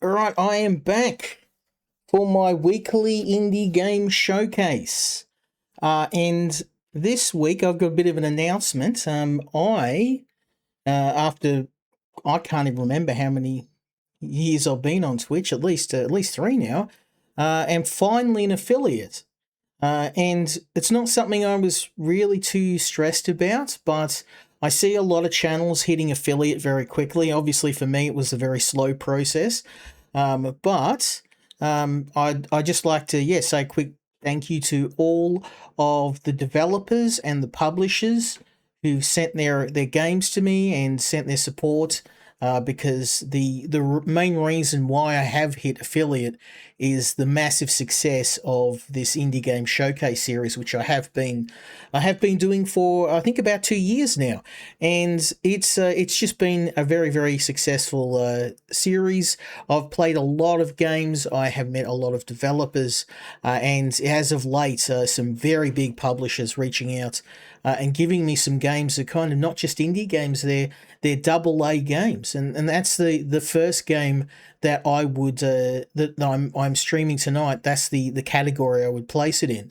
Alright, I am back for my weekly indie game showcase. And this week I've got a bit of an announcement. After I can't even remember how many years I've been on Twitch, at least 3 now, am finally an affiliate. And it's not something I was really too stressed about, but I see a lot of channels hitting affiliate very quickly. Obviously, for me, it was a very slow process. I'd just like to, say a quick thank you to all of the developers and the publishers who sent their games to me and sent their support. Because the main reason why I have hit affiliate is the massive success of this indie game showcase series, which I have been doing for I think about 2 years now, and it's just been a very successful series. I've played a lot of games. I have met a lot of developers, and as of late, some very big publishers reaching out and giving me some games that kind of not just indie games. They're double A games, and that's the first game that I would that I'm streaming tonight. That's the category I would place it in.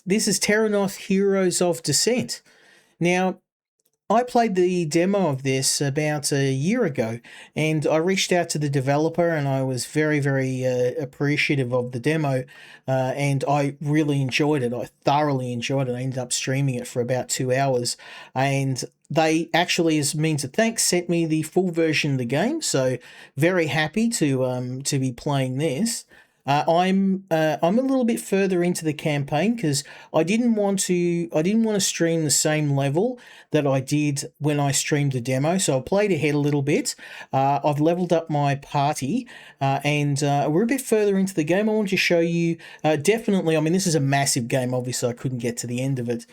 This is Terrinoth Heroes of Descent. Now, I played the demo of this about a year ago, and I reached out to the developer, and I was very appreciative of the demo, and I really enjoyed it. I thoroughly enjoyed it. I ended up streaming it for about 2 hours, and they actually, as means of thanks, sent me the full version of the game. So very happy to be playing this. I'm a little bit further into the campaign because I didn't want to stream the same level that I did when I streamed the demo. So I played ahead a little bit. I've leveled up my party, and we're a bit further into the game. I want to show you. Definitely, I mean, this is a massive game. Obviously, I couldn't get to the end of it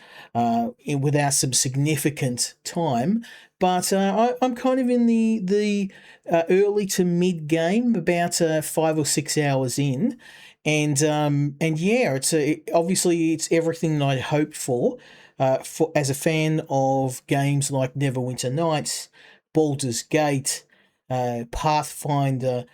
without some significant time. But I'm kind of in the early to mid game, about 5 or 6 hours in, and yeah, obviously it's everything that I'd hoped for as a fan of games like Neverwinter Nights, Baldur's Gate, Pathfinder.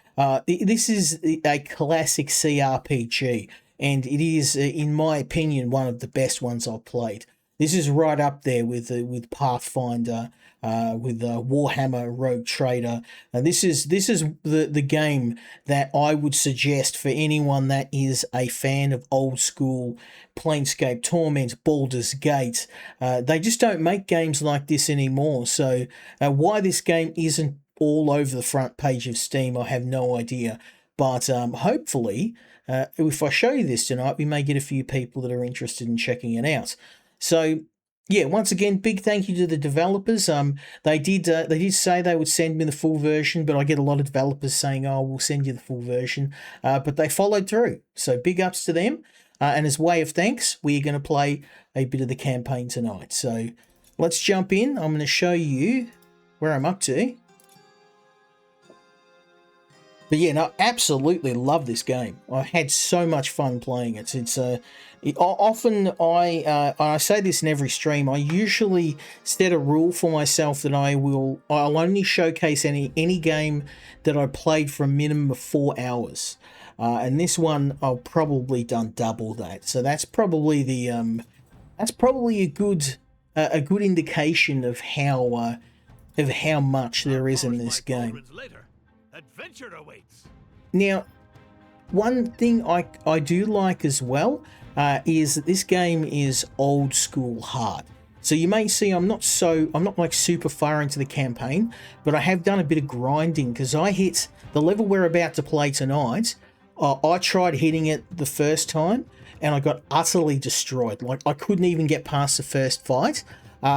This is a classic CRPG, and it is, in my opinion, one of the best ones I've played. This is right up there with Pathfinder, with Warhammer Rogue Trader. And this is the game that I would suggest for anyone that is a fan of old school Planescape Torment, Baldur's Gate. They just don't make games like this anymore. So why this game isn't all over the front page of Steam, I have no idea. But hopefully, if I show you this tonight, we may get a few people that are interested in checking it out. So yeah, once again, big thank you to the developers. They did say they would send me the full version, but I get a lot of developers saying, "Oh, we'll send you the full version," but they followed through. So big ups to them. And as way of thanks, we're going to play a bit of the campaign tonight. So let's jump in. I'm going to show you where I'm up to. But yeah, no, absolutely love this game. I had so much fun playing it. Often I say this in every stream. I usually set a rule for myself that I'll only showcase any game that I played for a minimum of 4 hours. And this one I've probably done double that. So that's probably a good indication of how much there is in this game. Adventure awaits. Now, one thing I do like as well is that this game is old school hard. So you may see I'm not like super far into the campaign, but I have done a bit of grinding because I hit the level we're about to play tonight. I tried hitting it the first time and I got utterly destroyed. Like I couldn't even get past the first fight.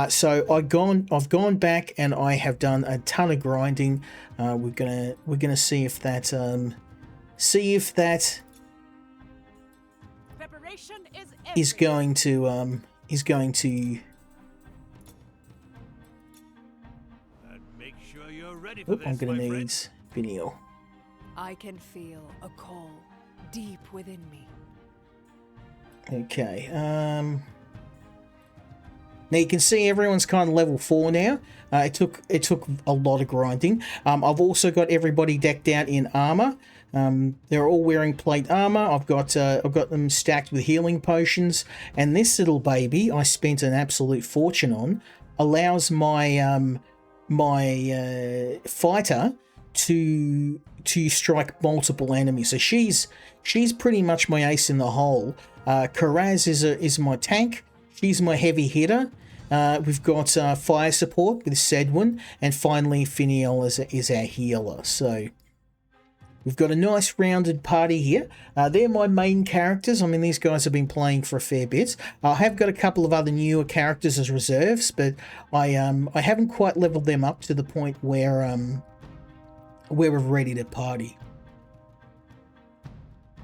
So I've gone back and I have done a ton of grinding. We're gonna see if that is going to And make sure you're ready for this, I'm gonna my need friend. video. I can feel a call deep within me. Okay. Now you can see everyone's kind of level 4 now. It took a lot of grinding. I've also got everybody decked out in armor. They're all wearing plate armor. I've got them stacked with healing potions, and this little baby I spent an absolute fortune on allows my fighter to strike multiple enemies. So she's pretty much my ace in the hole. Karaz is my tank. She's my heavy hitter. We've got fire support with Sedwin, and finally Finiel is our healer. So we've got a nice rounded party here. They're my main characters. I mean, these guys have been playing for a fair bit. I have got a couple of other newer characters as reserves, but I haven't quite leveled them up to the point where we're ready to party.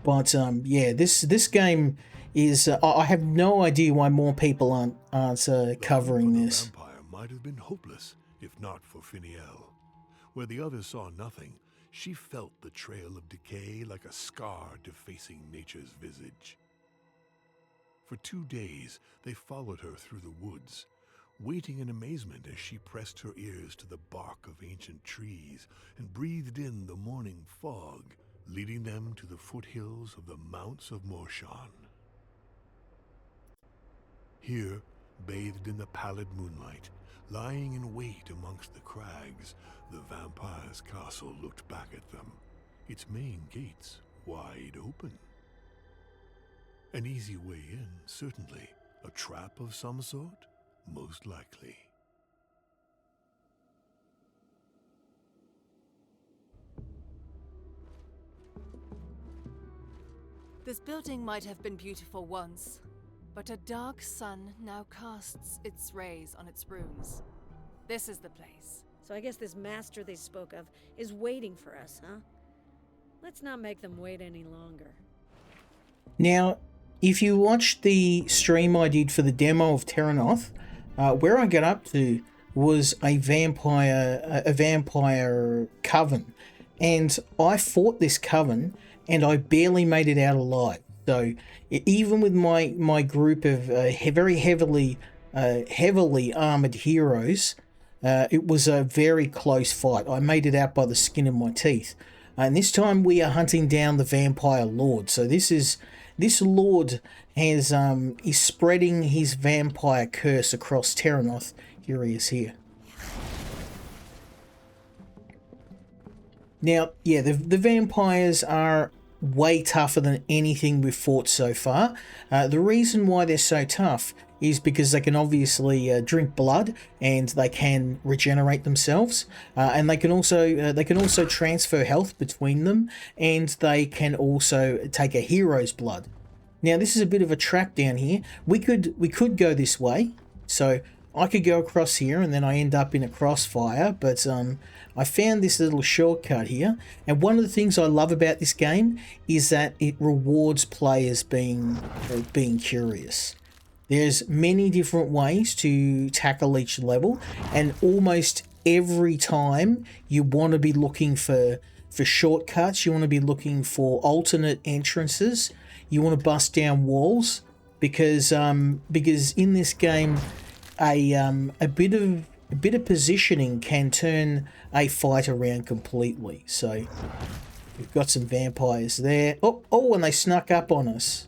But yeah, this game is I have no idea why more people aren't covering this. The vampire might have been hopeless if not for Finiel. Where the others saw nothing, she felt the trail of decay like a scar defacing nature's visage. For 2 days, they followed her through the woods, waiting in amazement as she pressed her ears to the bark of ancient trees and breathed in the morning fog, leading them to the foothills of the Mounts of Morshan. Here, bathed in the pallid moonlight, lying in wait amongst the crags, the vampire's castle looked back at them, its main gates wide open. An easy way in, certainly. A trap of some sort? Most likely. This building might have been beautiful once, but a dark sun now casts its rays on its ruins. This is the place. So I guess this master they spoke of is waiting for us, huh? Let's not make them wait any longer. Now, if you watched the stream I did for the demo of Terrinoth, where I got up to was a vampire coven, and I fought this coven, and I barely made it out alive. So even with my group of very heavily armored heroes, it was a very close fight. I made it out by the skin of my teeth. And this time we are hunting down the vampire lord. So this lord has is spreading his vampire curse across Terrinoth. Here he is here. Now, yeah, the vampires are way tougher than anything we've fought so far. The reason why they're so tough is because they can obviously drink blood, and they can regenerate themselves, and they can also transfer health between them, and they can also take a hero's blood. Now this is a bit of a trap down here. We could go this way, so I could go across here and then I end up in a crossfire, but I found this little shortcut here, and one of the things I love about this game is that it rewards players being curious. There's many different ways to tackle each level, and almost every time you want to be looking for shortcuts, you want to be looking for alternate entrances, you want to bust down walls, because in this game a bit of positioning can turn a fight around completely. So we've got some vampires there. Oh, and they snuck up on us.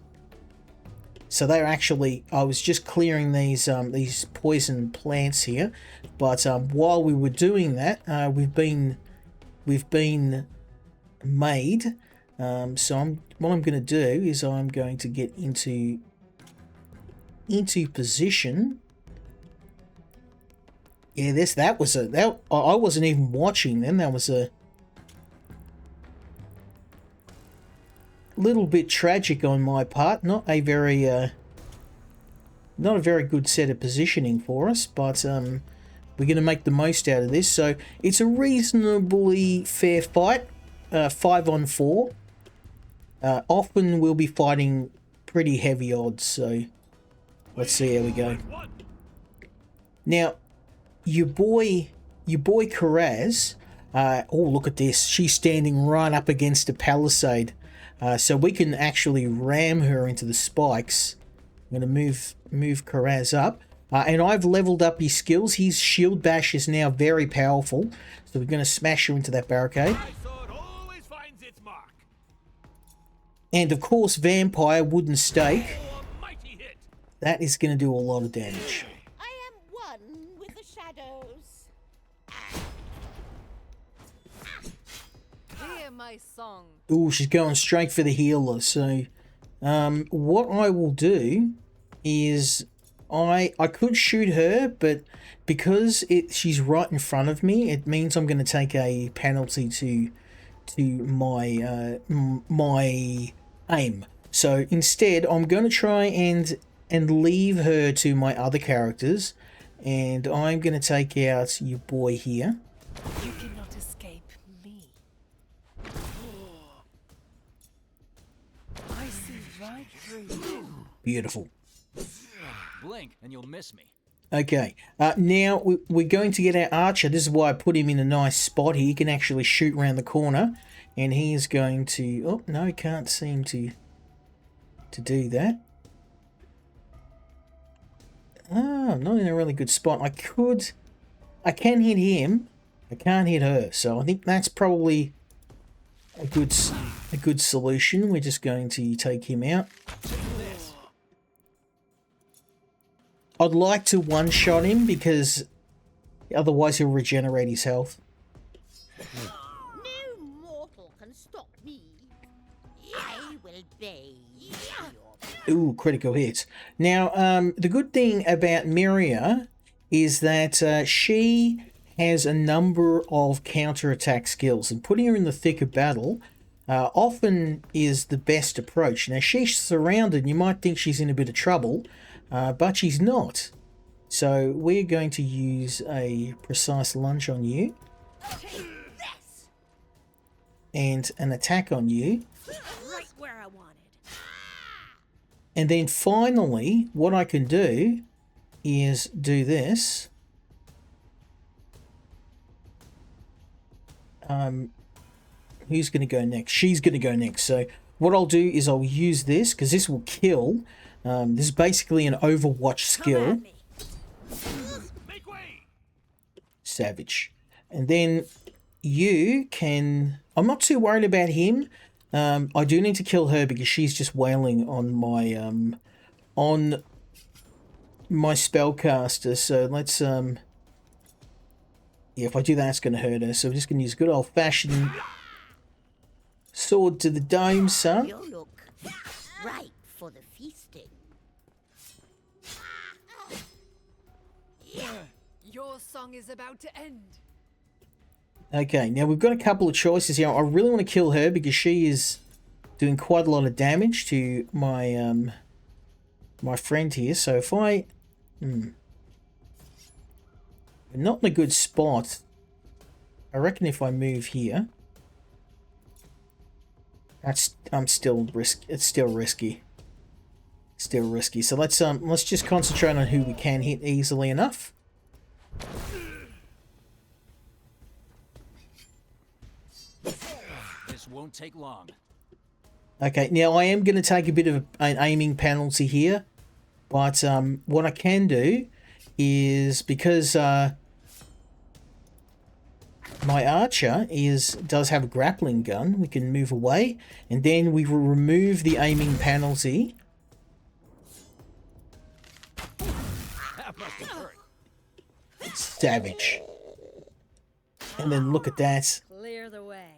So they're actually, I was just clearing these poison plants here, but while we were doing that, we've been made. So what I'm going to do is I'm going to get into position. Yeah, I wasn't even watching then. That was a little bit tragic on my part. Not a very good set of positioning for us, but we're going to make the most out of this. So it's a reasonably fair fight, 5-on-4. Often we'll be fighting pretty heavy odds, so let's see how we go. Now, your boy Karaz, oh, look at this. She's standing right up against a palisade. So we can actually ram her into the spikes. I'm going to move Karaz up. And I've leveled up his skills. His shield bash is now very powerful. So we're going to smash her into that barricade. My sword always finds its mark. And of course, vampire wooden stake. Oh, a mighty hit. That is going to do a lot of damage. I am one with the shadows. Hear my song. Ooh, she's going straight for the healer. So what I will do is I could shoot her, but because she's right in front of me, it means I'm going to take a penalty to my my aim. So instead, I'm going to try and leave her to my other characters, and I'm going to take out your boy here. You cannot escape me. I see right through you. Beautiful. Blink and you'll miss me. Okay, now we're going to get our archer. This is why I put him in a nice spot here. He can actually shoot around the corner, and he is going to... Oh, no, he can't seem to do that. Ah, I'm not in a really good spot. I can hit him. I can't hit her, so I think that's probably a good solution. We're just going to take him out. I'd like to one-shot him because otherwise he'll regenerate his health. No mortal can stop me. I will bathe your Ooh, critical hits. Now, the good thing about Miria is that she has a number of counterattack skills, and putting her in the thick of battle often is the best approach. Now, she's surrounded, and you might think she's in a bit of trouble, but she's not. So we're going to use a precise lunge on you and an attack on you. Right where I wanted. And then finally, what I can do is do this. Who's going to go next? She's going to go next. So what I'll do is I'll use this because this will kill. This is basically an Overwatch skill. Make way. Savage. And then you can... I'm not too worried about him. I do need to kill her because she's just wailing on my spellcaster. So let's... Yeah, if I do that, it's going to hurt her. So we're just going to use good old-fashioned sword to the dome, son. You look ripe for the feasting. Your song is about to end. Okay, now we've got a couple of choices here. I really want to kill her because she is doing quite a lot of damage to my my friend here. So if I... we're not in a good spot. I reckon if I move here... It's still risky. Still risky. So let's just concentrate on who we can hit easily enough. This won't take long. Okay, now I am going to take a bit of an aiming penalty here, but what I can do is because my archer does have a grappling gun, we can move away, and then we will remove the aiming penalty. That must have hurt. Savage. And then look at that. Clear the way.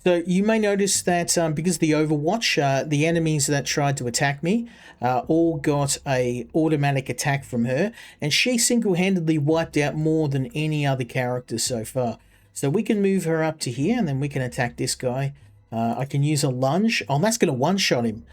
So you may notice that because of the Overwatch, the enemies that tried to attack me all got a automatic attack from her, and she single-handedly wiped out more than any other character so far. So we can move her up to here, and then we can attack this guy. I can use a lunge. Oh, that's going to one-shot him.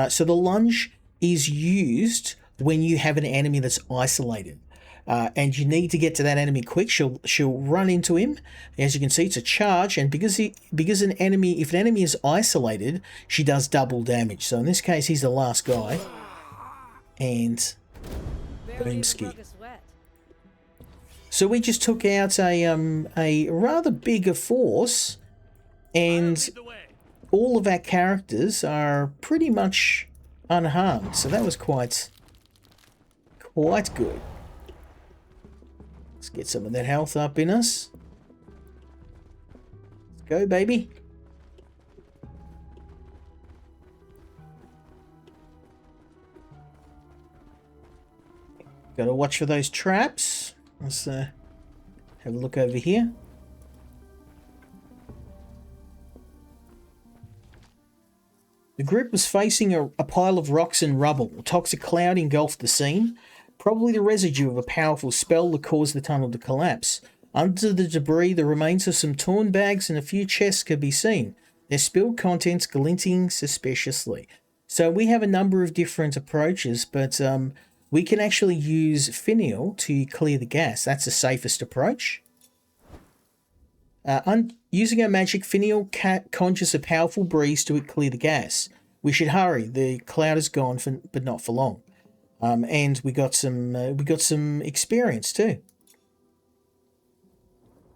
So the lunge is used when you have an enemy that's isolated. And you need to get to that enemy quick. She'll run into him. As you can see, it's a charge, and because if an enemy is isolated, she does double damage. So in this case, he's the last guy, and Barely even boomski. broke a sweat. So we just took out a rather bigger force, and Lead the way. all of our characters are pretty much unharmed. So that was quite quite good. Let's get some of that health up in us. Let's go, baby. Got to watch for those traps. Let's have a look over here. The group was facing a pile of rocks and rubble. A toxic cloud engulfed the scene, probably the residue of a powerful spell that caused the tunnel to collapse. Under the debris, the remains of some torn bags and a few chests could be seen, their spilled contents glinting suspiciously. So we have a number of different approaches, but we can actually use finial to clear the gas. That's the safest approach. Using our magic, finial conjures a powerful breeze to clear the gas. We should hurry. The cloud is gone, but not for long. And we got some experience too.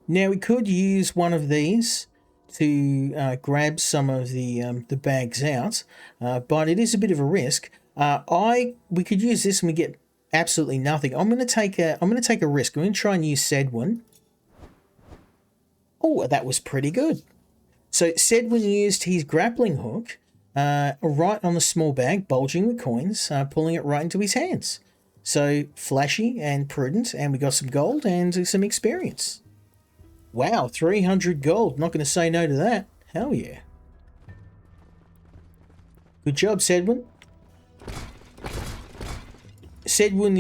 Now we could use one of these to grab some of the bags out, but it is a bit of a risk. We could use this and we get absolutely nothing. I'm going to take a risk. I'm going to try and use Sedwin. Oh, that was pretty good. So Sedwin used his grappling hook right on the small bag, bulging with coins, pulling it right into his hands. So flashy and prudent, and we got some gold and some experience. Wow, 300 gold. Not going to say no to that. Hell yeah. Good job, Sedwin. Sedwin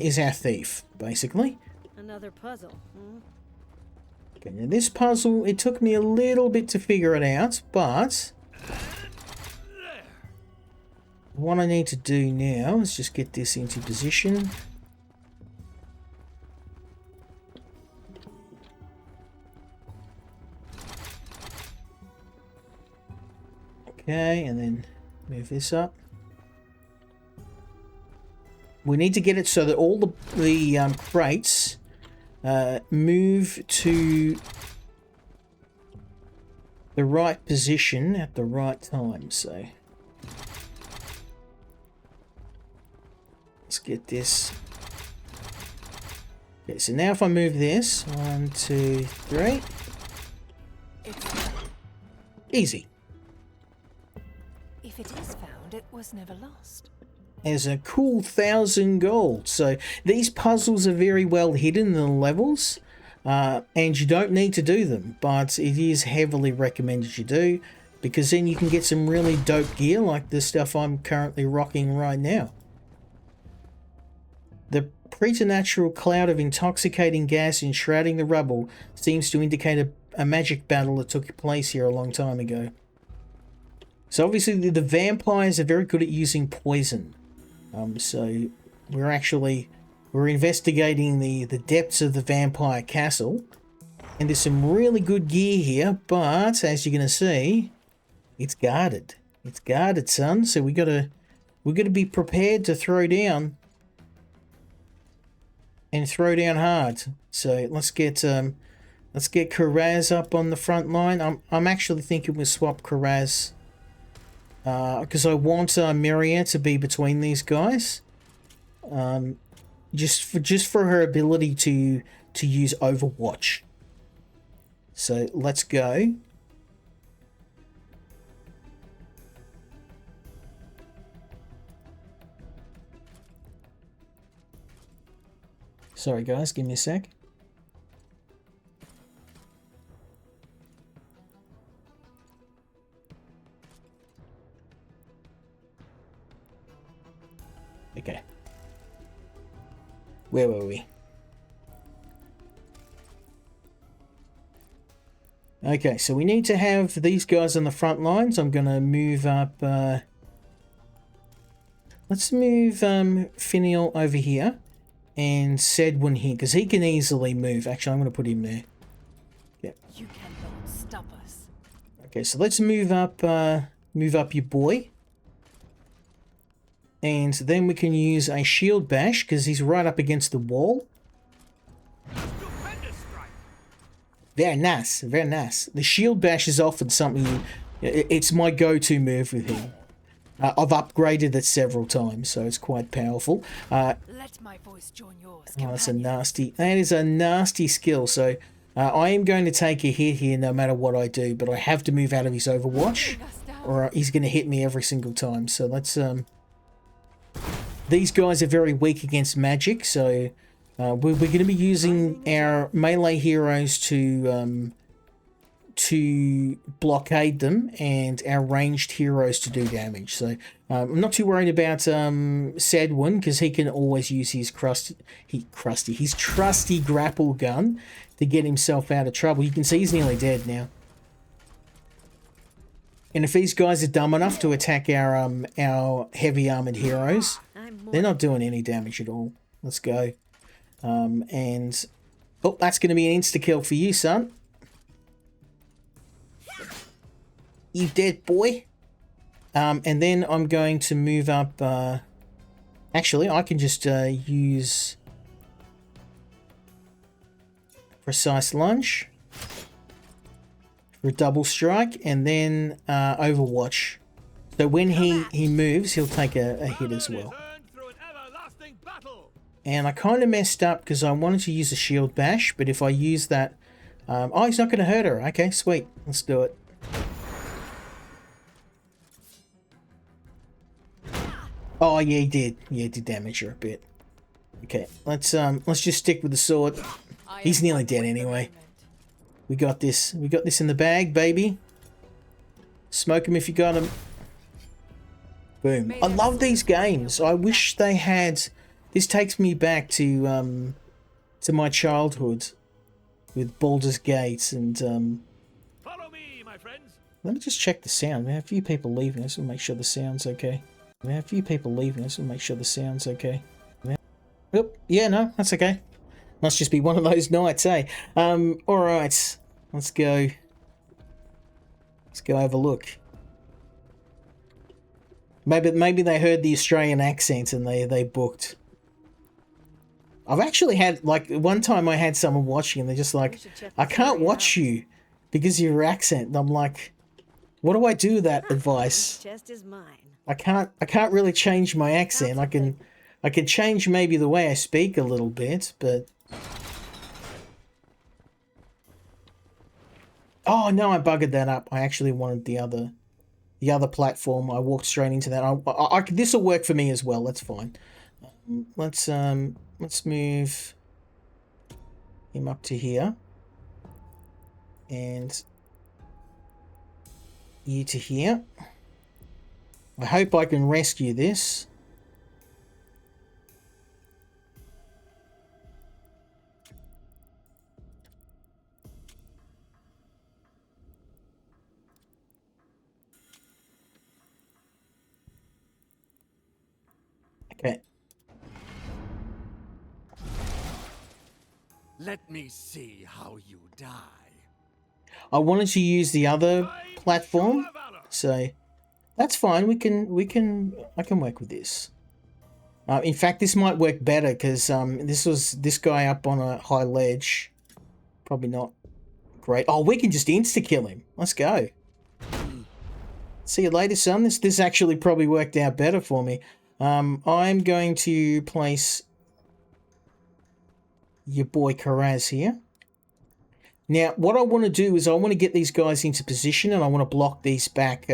is our thief, basically. Another puzzle. Okay, now this puzzle, it took me a little bit to figure it out, but what I need to do now is just get this into position. Okay, and then move this up. We need to get it so that all the crates move to the right position at the right time. So let's get this. Okay, so now if I move this, 1, 2, 3, easy. If it is found, it was never lost. There's a cool 1,000 gold. So these puzzles are very well hidden in the levels, and you don't need to do them, but it is heavily recommended you do, because then you can get some really dope gear like the stuff I'm currently rocking right now. The preternatural cloud of intoxicating gas enshrouding the rubble seems to indicate a magic battle that took place here a long time ago. So obviously the vampires are very good at using poison. So we're investigating the depths of the vampire castle, and there's some really good gear here, but as you're gonna see, it's guarded. It's guarded, son. So we gotta be prepared to throw down, and throw down hard. So let's get Karaz up on the front line. I'm actually thinking we'll swap Karaz. Because I want Myria to be between these guys, just for her ability to use Overwatch. So let's go. Sorry guys, give me a sec. Okay. Where were we? Okay, so we need to have these guys on the front lines. I'm going to move up... let's move Finial over here and Sedwin here, because he can easily move. Actually, I'm going to put him there. Yep. You cannot stop us. Okay, so let's move up your boy. And then we can use a shield bash, because he's right up against the wall. Very nice, very nice. The shield bash is often something it's my go-to move with him. I've upgraded it several times, so it's quite powerful. Let my voice join yours. Oh, that is a nasty skill. So I am going to take a hit here no matter what I do, but I have to move out of his Overwatch, or he's going to hit me every single time. So let's these guys are very weak against magic, so we're going to be using our melee heroes to blockade them, and our ranged heroes to do damage. So I'm not too worried about Sedwin, because he can always use his trusty grapple gun to get himself out of trouble. You can see he's nearly dead now. And if these guys are dumb enough to attack our heavy armored heroes, they're not doing any damage at all. Let's go. And oh, that's going to be an insta kill for you, son. You dead, boy. And then I'm going to move up. Actually, I can just use precise lunge for a double strike, and then Overwatch. So when he moves, he'll take a hit as well. And I kind of messed up because I wanted to use a shield bash, but if I use that... oh, he's not going to hurt her. Okay, sweet. Let's do it. Oh, yeah, he did. Yeah, he did damage her a bit. Okay, let's just stick with the sword. He's nearly dead anyway. We got this. We got this in the bag, baby. Smoke him if you got him. Boom. I love these games. I wish they had... This takes me back to my childhood with Baldur's Gate and... Follow me, my friends. Let me just check the sound. We have a few people leaving us. We'll make sure the sound's okay. We have a few people leaving us. We'll make sure the sound's okay. Oop, yeah, no, that's okay. Must just be one of those nights, eh? Alright. Let's go. Let's go have a look. Maybe they heard the Australian accent and they booked. I've actually had, like, one time I had someone watching and they're just like, I can't watch you because of your accent. And I'm like, what do I do with that advice? Chest is mine. I can't really change my accent. I can change maybe the way I speak a little bit, but... Oh, no, I buggered that up. I actually wanted the other platform. I walked straight into that. This will work for me as well. That's fine. Let's move him up to here. And you to here. I hope I can rescue this. Okay. Let me see how you die. I wanted to use the other platform, so that's fine. I can work with this. In fact, this might work better because this guy up on a high ledge. Probably not great. Oh, we can just insta kill him. Let's go. See you later, son. This actually probably worked out better for me. I'm going to place your boy Karaz here. Now, what I want to do is I want to get these guys into position, and I want to block these back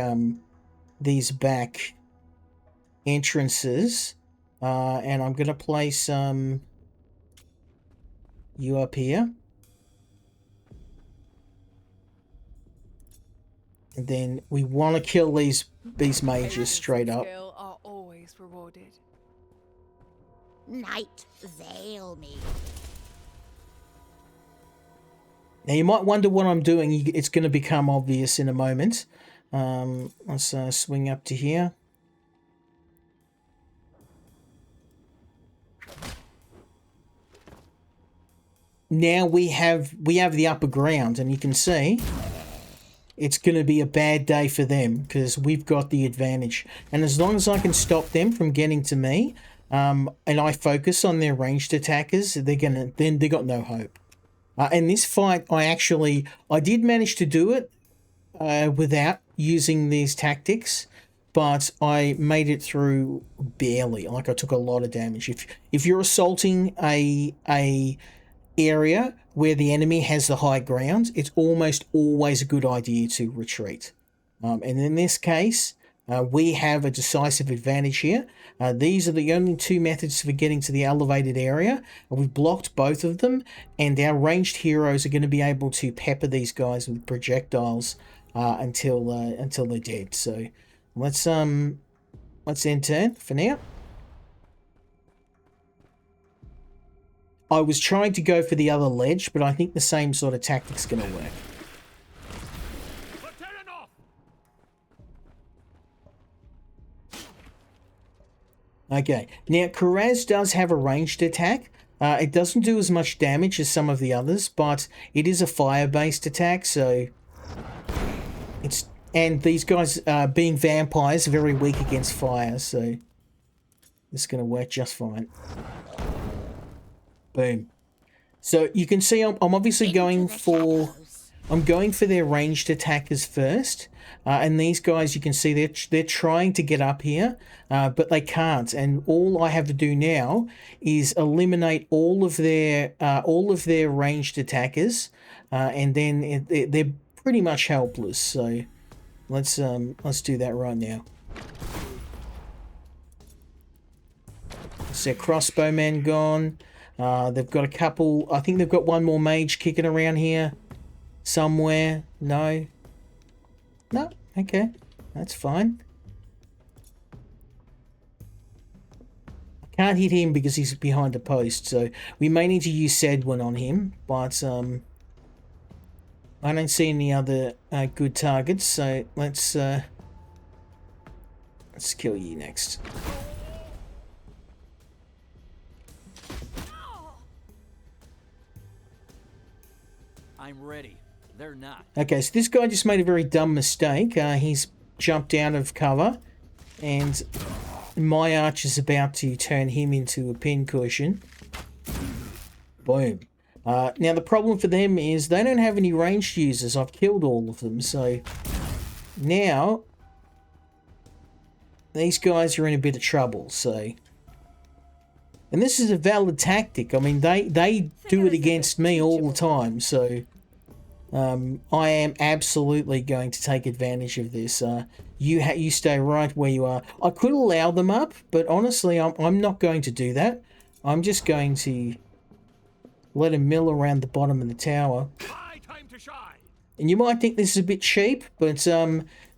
entrances. And I'm going to place you up here. And then we want to kill these mages straight up. Skill are always rewarded. Night veil me. Now you might wonder what I'm doing. It's going to become obvious in a moment. Let's swing up to here. Now we have the upper ground, and you can see it's going to be a bad day for them because we've got the advantage. And as long as I can stop them from getting to me, and I focus on their ranged attackers, they got no hope. In this fight, I did manage to do it without using these tactics, but I made it through barely. Like I took a lot of damage. If you're assaulting a area where the enemy has the high ground, it's almost always a good idea to retreat. And in this case, we have a decisive advantage here. These are the only two methods for getting to the elevated area. We've blocked both of them, and our ranged heroes are going to be able to pepper these guys with projectiles until they're dead. So let's end turn for now. I was trying to go for the other ledge, but I think the same sort of tactic's going to work. For Terrinoth! Okay, now Karaz does have a ranged attack. It doesn't do as much damage as some of the others, but it is a fire-based attack, so it's... And these guys, being vampires, are very weak against fire, so it's going to work just fine. Boom. So you can see I'm obviously going for... I'm going for their ranged attackers first. And these guys, you can see they're trying to get up here, but they can't. And all I have to do now is eliminate all of their ranged attackers, and then they're pretty much helpless. So let's do that right now. So crossbowman gone. They've got a couple. I think they've got one more mage kicking around here somewhere. No. No, okay, that's fine. I can't hit him because he's behind a post, so we may need to use Sedwin on him, but I don't see any other good targets, so let's kill you next. I'm ready. They're not. Okay, so this guy just made a very dumb mistake. He's jumped out of cover, and my arch is about to turn him into a pincushion. Boom. Now, the problem for them is they don't have any ranged users. I've killed all of them, so now these guys are in a bit of trouble, so... And this is a valid tactic. I mean, they do it against me all the time, so... I am absolutely going to take advantage of this. You stay right where you are. I could allow them up, but honestly, I'm not going to do that. I'm just going to let them mill around the bottom of the tower. High time to shine! And you might think this is a bit cheap, but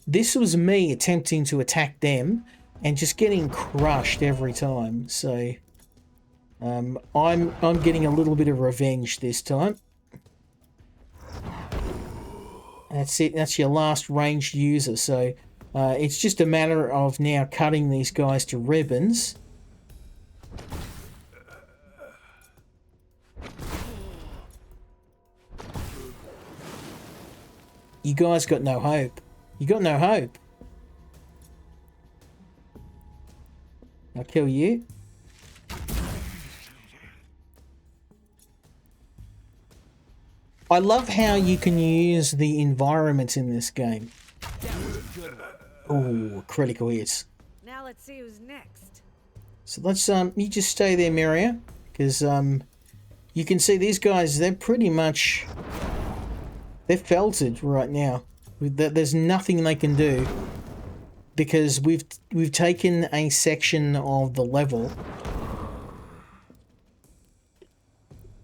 this was me attempting to attack them and just getting crushed every time. So I'm getting a little bit of revenge this time. That's it. That's your last ranged user. So it's just a matter of now cutting these guys to ribbons. You guys got no hope. You got no hope. I'll kill you. I love how you can use the environment in this game. Oh, critical hits. Now let's see who's next. So let's you just stay there, Miria, because you can see these guys, they're pretty much they're felted right now. There's nothing they can do because we've taken a section of the level.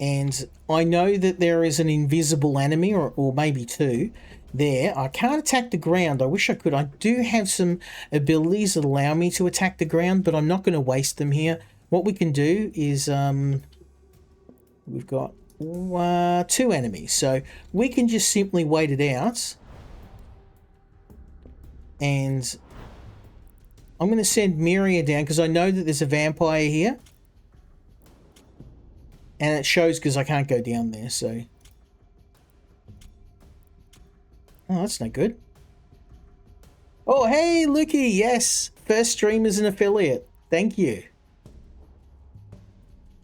And I know that there is an invisible enemy, or maybe two, there. I can't attack the ground. I wish I could. I do have some abilities that allow me to attack the ground, but I'm not going to waste them here. What we can do is, we've got two enemies. So we can just simply wait it out. And I'm going to send Miria down, because I know that there's a vampire here. And it shows because I can't go down there, so... Oh, that's no good. Oh, hey, Lukey, yes! First stream as an affiliate. Thank you.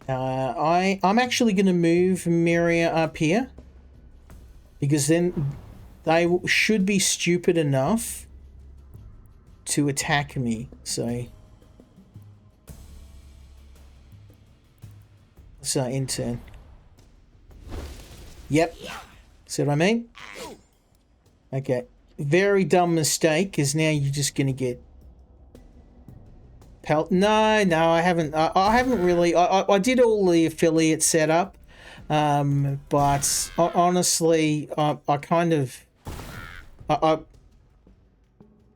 I'm actually going to move Miria up here. Because then they should be stupid enough to attack me. So intern. Yep. See what I mean? Okay. Very dumb mistake, because now you're just gonna get pelt. No, I haven't. I haven't really. I did all the affiliate setup, but honestly, I kind of. I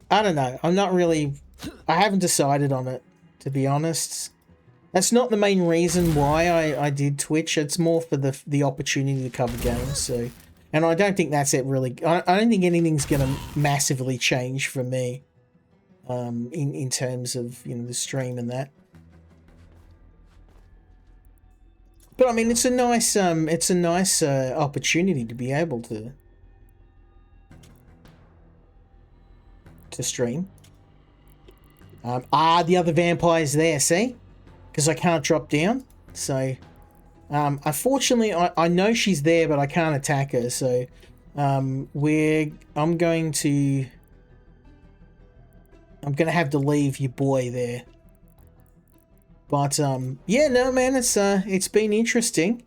don't know. I'm not really. I haven't decided on it, to be honest. That's not the main reason why I did Twitch. It's more for the opportunity to cover games. So, and I don't think that's it really. I don't think anything's gonna massively change for me. In terms of the stream and that. But I mean, it's a nice opportunity to be able to stream. The other vampire's there, see? Because I can't drop down. So, unfortunately, I know she's there, but I can't attack her. So, I'm going to have to leave your boy there. But yeah, no man, it's been interesting.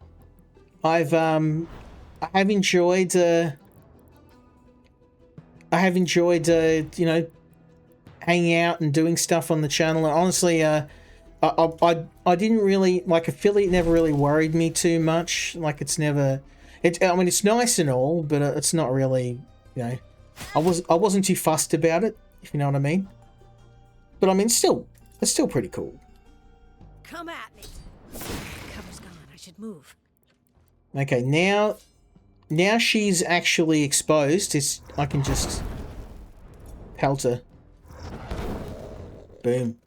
I have enjoyed hanging out and doing stuff on the channel. And honestly, I didn't really like affiliate. Never really worried me too much. Like it's never. I mean, it's nice and all, but it's not really. I wasn't too fussed about it. If you know what I mean. But I mean, it's still pretty cool. Come at me. Cover's gone. I should move. Okay, now she's actually exposed. I can just pelt her. Boom.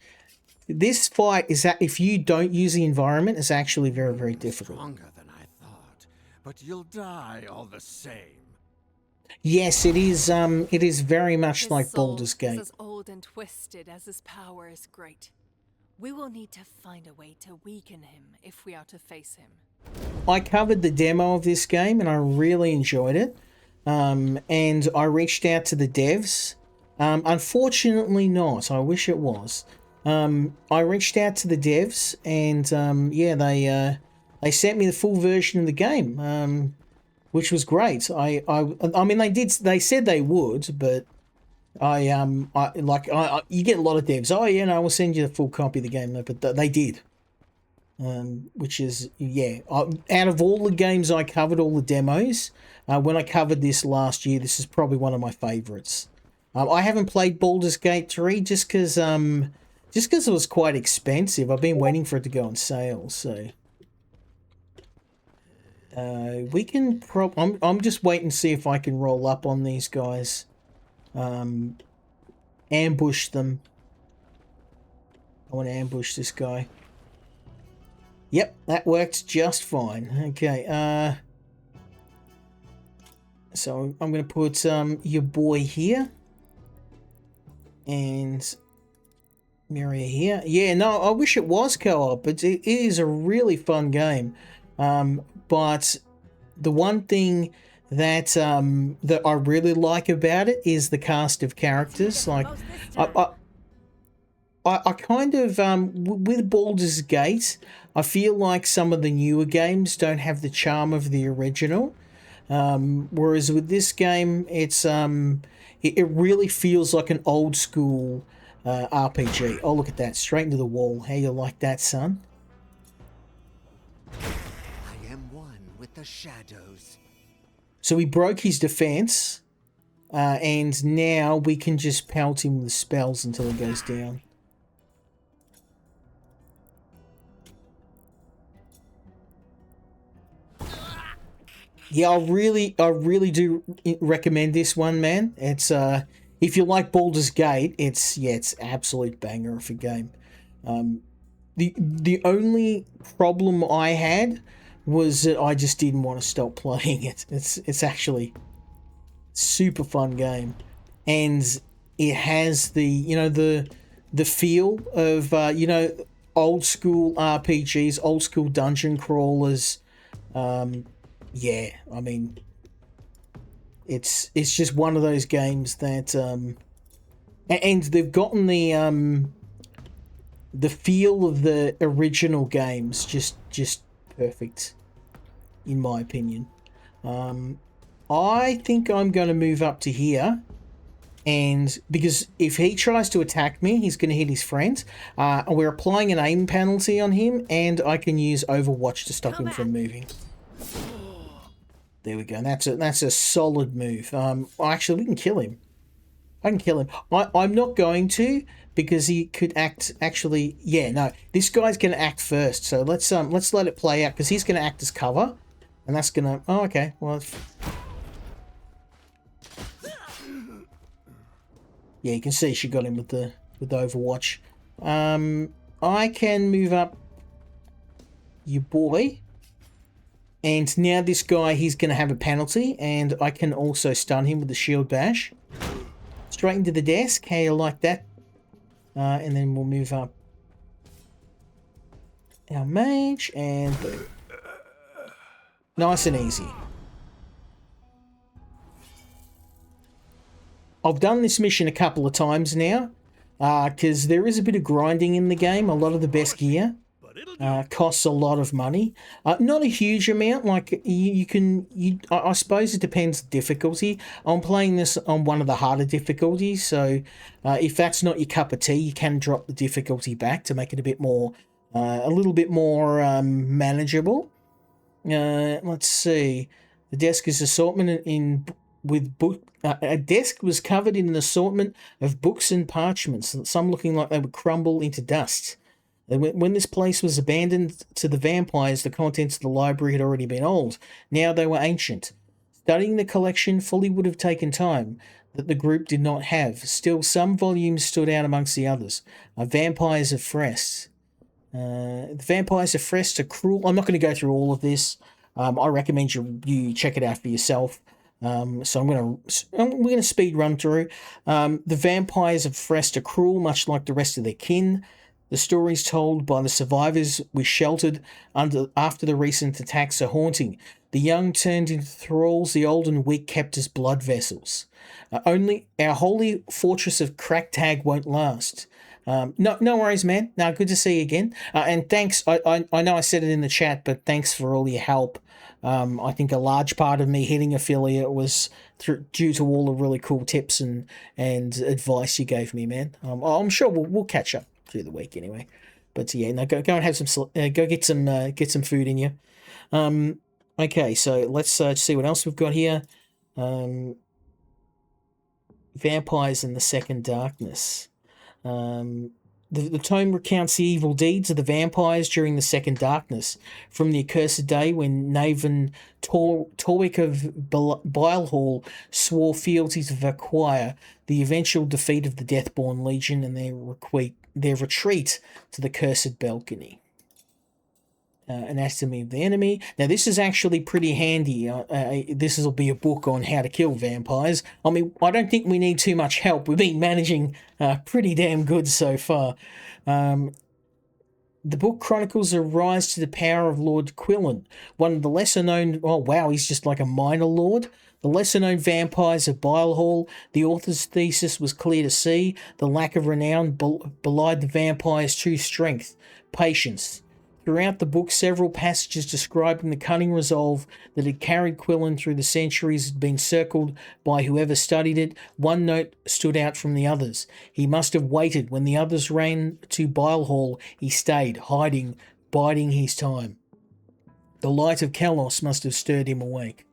This fight is that if you don't use the environment, it's actually very, very difficult. Stronger than I thought, but you'll die all the same. Yes, it is. It is very much His like soul Baldur's Gate. is as old and twisted as his power is great. We will need to find a way to weaken him if we are to face him. I covered the demo of this game and I really enjoyed it. And I reached out to the devs. Unfortunately not. I wish it was. I reached out to the devs and yeah, they sent me the full version of the game. Which was great. I mean, they said they would, but you get a lot of devs. Oh yeah, no, we'll send you the full copy of the game, but they did. Which is, yeah, out of all the games I covered, all the demos, when I covered this last year, this is probably one of my favorites. I haven't played Baldur's Gate 3 just because it was quite expensive. I've been waiting for it to go on sale, so. We can I'm just waiting to see if I can roll up on these guys. Ambush them. I want to ambush this guy. Yep, that worked just fine. Okay, so I'm going to put your boy here. And Miria here. Yeah, no, I wish it was co-op. It is a really fun game. But the one thing that that I really like about it is the cast of characters. Like, I kind of with Baldur's Gate, I feel like some of the newer games don't have the charm of the original. Whereas with this game, it's it really feels like an old school RPG. Oh, look at that, straight into the wall. How you like that, son? The shadows. So we broke his defense, and now we can just pelt him with spells until he goes down. Yeah, I really do recommend this one, man. It's if you like Baldur's Gate, it's absolute banger of a game. The only problem I had was that I just didn't want to stop playing it. It's actually super fun game, and it has the feel of old school RPGs, old school dungeon crawlers. Yeah, I mean, it's just one of those games that And they've gotten the feel of the original games just perfect, in my opinion. I think I'm going to move up to here, and because if he tries to attack me, he's going to hit his friend. We're applying an aim penalty on him, and I can use Overwatch to stop him from moving. There we go. That's a solid move. Actually, we can kill him. I can kill him. I'm not going to, because he could act. Actually, yeah, no. This guy's going to act first. So let's let it play out, because he's going to act as cover, and that's going to. Oh, okay. Well. Yeah, you can see she got him with the Overwatch. I can move up your boy. And now this guy, he's going to have a penalty, and I can also stun him with the shield bash. Straight into the desk. How you like that? And then we'll move up our mage, and boom. Nice and easy. I've done this mission a couple of times now, because there is a bit of grinding in the game. A lot of the best gear costs a lot of money. Not a huge amount. Like I suppose it depends difficulty. I'm playing this on one of the harder difficulties, so if that's not your cup of tea, you can drop the difficulty back to make it a bit more, a little bit more manageable. Let's see. The desk is assortment with book. A desk was covered in an assortment of books and parchments, some looking like they would crumble into dust. When this place was abandoned to the vampires, the contents of the library had already been old. Now they were ancient. Studying the collection fully would have taken time that the group did not have. Still, some volumes stood out amongst the others. Vampires of Frest. The Vampires of Frest are cruel. I'm not going to go through all of this. I recommend you check it out for yourself. So we're gonna speed run through. The Vampires of Frest are cruel, much like the rest of their kin. The stories told by the survivors we sheltered after the recent attacks are haunting. The young turned into thralls, the old and weak kept as blood vessels. Only our holy fortress of Cracktag won't last. No worries, man. No, good to see you again. And thanks. I know I said it in the chat, but thanks for all your help. I think a large part of me hitting affiliate was due to all the really cool tips and advice you gave me, man. I'm sure we'll catch up through the week anyway. But yeah, no, go and have some go get some food in you. Okay, so let's see what else we've got here. Vampires in the Second Darkness. The tome recounts the evil deeds of the vampires during the Second Darkness, from the accursed day when Naven Torwick of Bilehall swore fealty to Vaquire, the eventual defeat of the Deathborn Legion, and their retreat to the Cursed Balcony. Anatomy of the Enemy. Now, this is actually pretty handy. This will be a book on how to kill vampires. I mean, I don't think we need too much help. We've been managing pretty damn good so far. The book chronicles a rise to the power of Lord Quillen, one of the lesser-known... Oh, wow, he's just like a minor lord. The lesser-known vampires of Bilehall. The author's thesis was clear to see. The lack of renown belied the vampire's true strength, patience. Throughout the book, several passages describing the cunning resolve that had carried Quillen through the centuries had been circled by whoever studied it. One note stood out from the others. He must have waited. When the others ran to Bilehall, he stayed, hiding, biding his time. The light of Kalos must have stirred him awake.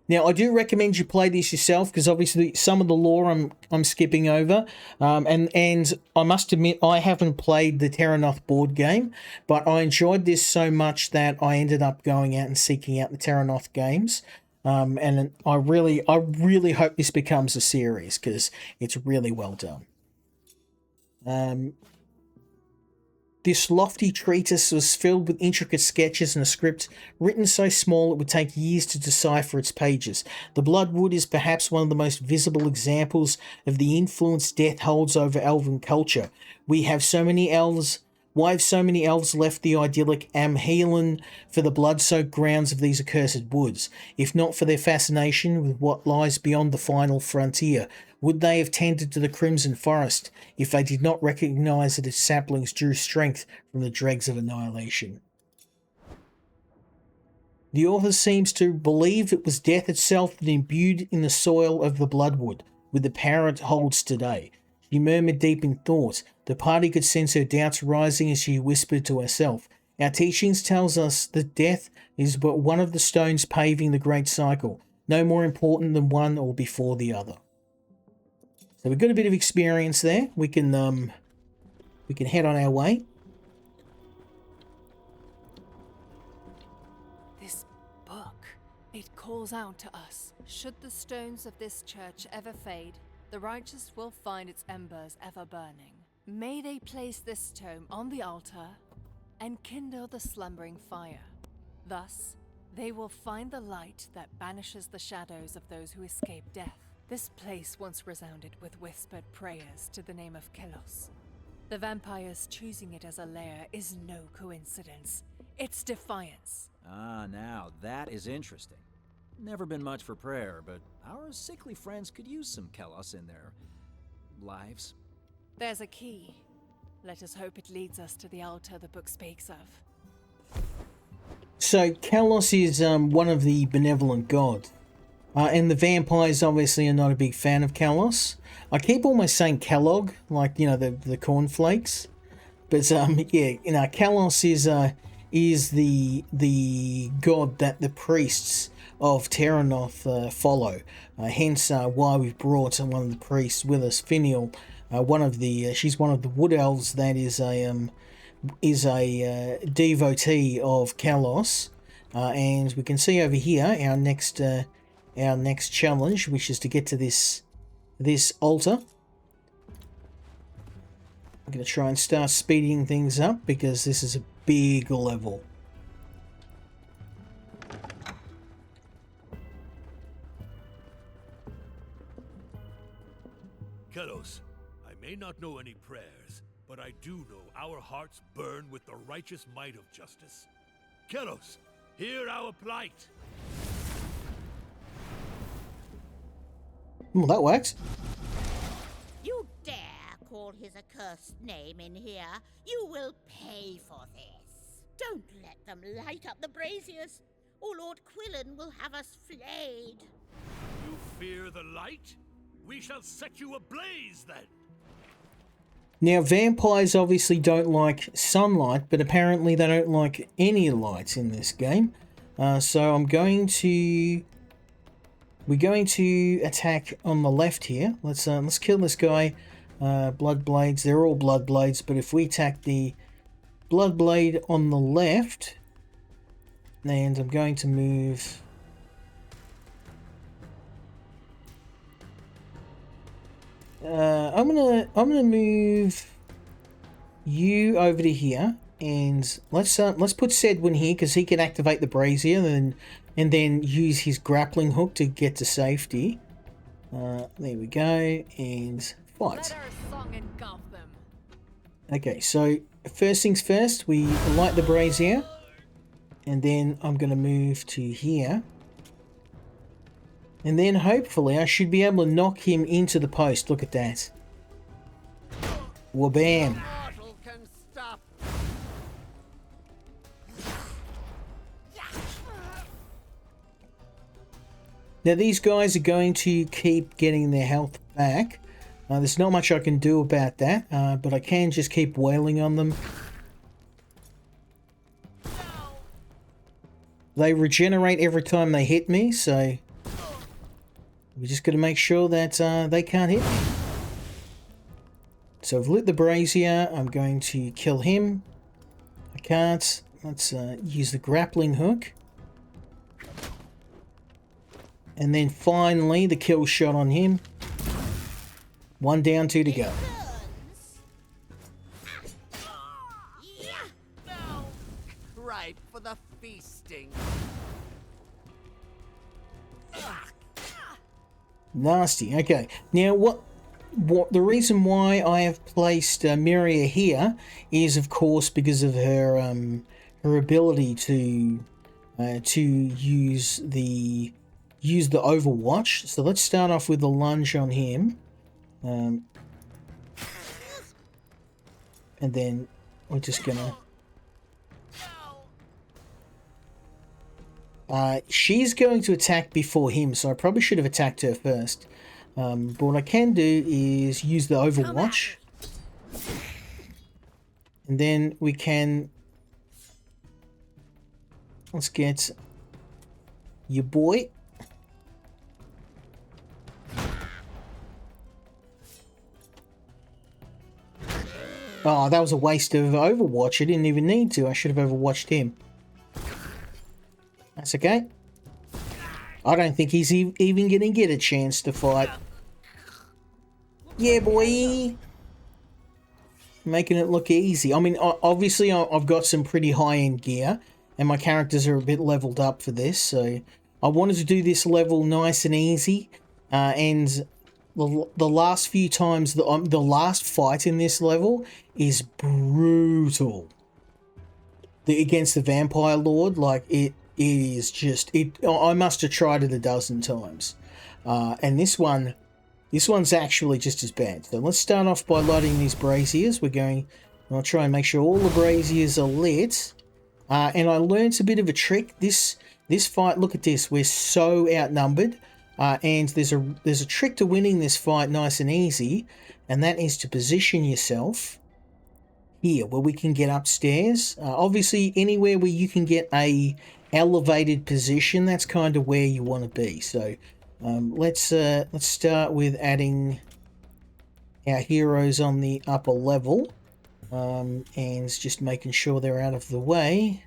Now, I do recommend you play this yourself, because obviously some of the lore I'm skipping over, and I must admit I haven't played the Terrinoth board game, but I enjoyed this so much that I ended up going out and seeking out the Terrinoth games, and I really hope this becomes a series, because it's really well done. This lofty treatise was filled with intricate sketches and a script written so small it would take years to decipher its pages. The Bloodwood is perhaps one of the most visible examples of the influence death holds over elven culture. We have so many elves Why have so many elves left the idyllic Amhelan for the blood-soaked grounds of these accursed woods? If not for their fascination with what lies beyond the final frontier, would they have tended to the Crimson Forest if they did not recognise that its saplings drew strength from the dregs of annihilation? The author seems to believe it was death itself that imbued in the soil of the Bloodwood with the power it holds today. She murmured deep in thought. The party could sense her doubts rising as she whispered to herself. Our teachings tells us that death is but one of the stones paving the great cycle, no more important than one or before the other. So we've got a bit of experience there. We can head on our way. This book, it calls out to us. Should the stones of this church ever fade, the righteous will find its embers ever burning. May they place this tome on the altar and kindle the slumbering fire. Thus, they will find the light that banishes the shadows of those who escape death. This place once resounded with whispered prayers to the name of Kelos. The vampires choosing it as a lair is no coincidence. It's defiance. Ah, now that is interesting. Never been much for prayer, but our sickly friends could use some Kelos in their lives. There's a key. Let us hope it leads us to the altar the book speaks of. So Kalos is one of the benevolent gods. And the vampires obviously are not a big fan of Kalos. I keep almost saying Kellogg, like, you know, the cornflakes. But yeah, you know, Kalos is the god that the priests of Terrinoth follow. Hence why we've brought one of the priests with us, Finial. She's one of the wood elves that is a devotee of Kalos, and we can see over here our next challenge, which is to get to this altar. I'm going to try and start speeding things up because this is a big level. Kelos, I may not know any prayers, but I do know our hearts burn with the righteous might of justice. Kelos, hear our plight. Well, that works. You dare call his accursed name in here? You will pay for this. Don't let them light up the braziers, or Lord Quillen will have us flayed. You fear the light? We shall set you ablaze then. Now, vampires obviously don't like sunlight, but apparently they don't like any light in this game. So we're going to attack on the left here. Let's kill this guy. Blood blades. They're all blood blades, but if we attack the blood blade on the left, and I'm going to move. I'm gonna move you over to here, and let's put Sedwin here because he can activate the brazier and then use his grappling hook to get to safety. There we go, and fight. Let our song engulf them. Okay, so first things first, we light the brazier, and then I'm gonna move to here. And then hopefully I should be able to knock him into the post. Look at that. Wabam. Mortal can stop. Now these guys are going to keep getting their health back. There's not much I can do about that, but I can just keep wailing on them. They regenerate every time they hit me, so we just got to make sure that they can't hit me. So I've lit the brazier. I'm going to kill him. I can't. Let's use the grappling hook. And then finally the kill shot on him. One down, two to go. Ripe for the feasting. Nasty. Okay. Now what the reason why I have placed Miria here is, of course, because of her her ability to use the Overwatch. So let's start off with the lunge on him, and then we're just gonna. She's going to attack before him, so I probably should have attacked her first. But what I can do is use the Overwatch. And then we can... Let's get your boy. Oh, that was a waste of Overwatch. I didn't even need to. I should have Overwatched him. That's okay. I don't think he's even going to get a chance to fight. Yeah, boy. Making it look easy. I mean, obviously, I've got some pretty high-end gear, and my characters are a bit leveled up for this, so I wanted to do this level nice and easy, and the last few times, the last fight in this level is brutal. Against the Vampire Lord, like, it is just... I must have tried it a dozen times. And this one's actually just as bad. So let's start off by lighting these braziers. I'll try and make sure all the braziers are lit. And I learned a bit of a trick. This fight, look at this. We're so outnumbered. And there's a trick to winning this fight nice and easy. And that is to position yourself here, where we can get upstairs. Obviously, anywhere where you can get a elevated position, that's kind of where you want to be. So let's start with adding our heroes on the upper level, and just making sure they're out of the way.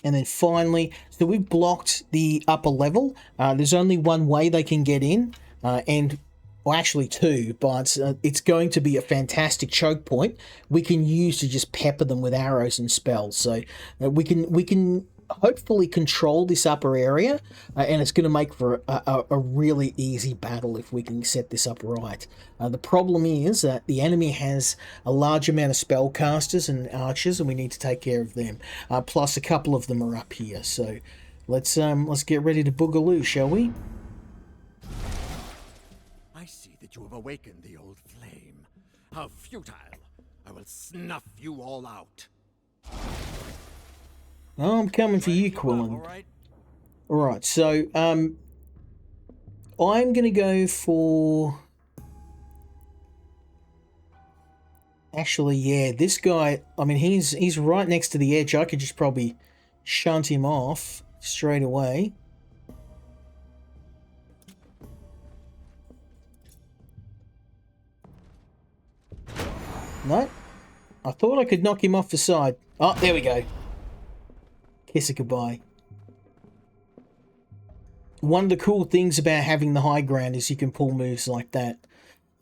And then finally, so we've blocked the upper level. There's only one way they can get in, well, actually two, but it's going to be a fantastic choke point we can use to just pepper them with arrows and spells. So we can hopefully control this upper area, and it's going to make for a really easy battle if we can set this up right. The problem is that the enemy has a large amount of spellcasters and archers, and we need to take care of them. Plus a couple of them are up here. So let's get ready to boogaloo, shall we? You have awakened the old flame. How futile! I will snuff you all out. Oh, I'm coming for you, Quillen. Alright, so I'm gonna go for... Actually, yeah, this guy, I mean, he's right next to the edge. I could just probably shunt him off straight away. No, I thought I could knock him off the side. Oh, there we go. Kiss it goodbye. One of the cool things about having the high ground is you can pull moves like that.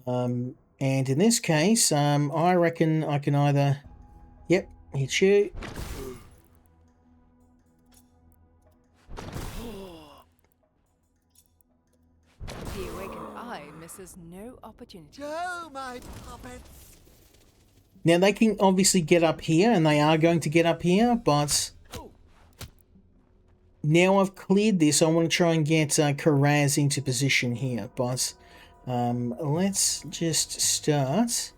And in this case, I reckon I can either... Yep, hit you. The awakened eye misses no opportunity. Go, my puppets! Now, they can obviously get up here, and they are going to get up here, but now I've cleared this, I want to try and get Karaz into position here, but let's just start.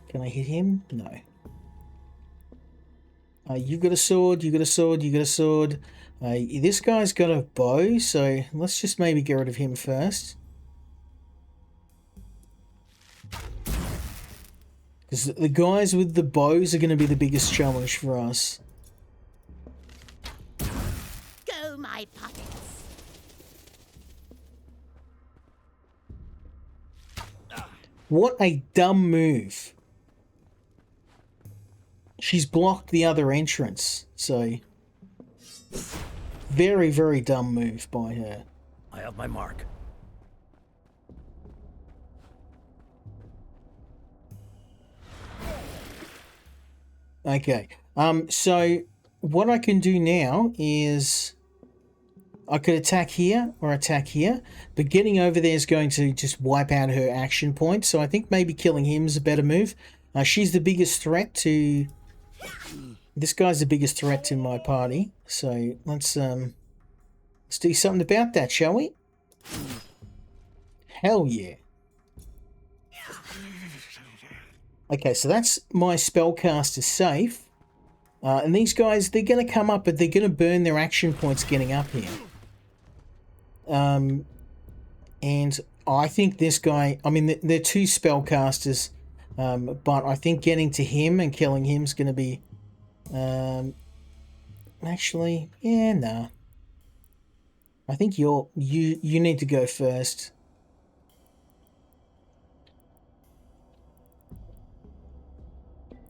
Can I hit him? No. You've got a sword, you got a sword, you got a sword. This guy's got a bow, so let's just maybe get rid of him first. Because the guys with the bows are going to be the biggest challenge for us. Go, my puppets. What a dumb move. She's blocked the other entrance, so... Very, very dumb move by her. I have my mark. Okay, so what I can do now is I could attack here or attack here, but getting over there is going to just wipe out her action point. So I think maybe killing him is a better move. She's the biggest threat to... This guy's the biggest threat to my party. So let's do something about that, shall we? Hell yeah. Okay, so that's my spellcaster safe. And these guys, they're going to come up, but they're going to burn their action points getting up here. And I think this guy... I mean, they're two spellcasters, but I think getting to him and killing him is going to be... actually, yeah, nah. I think you need to go first.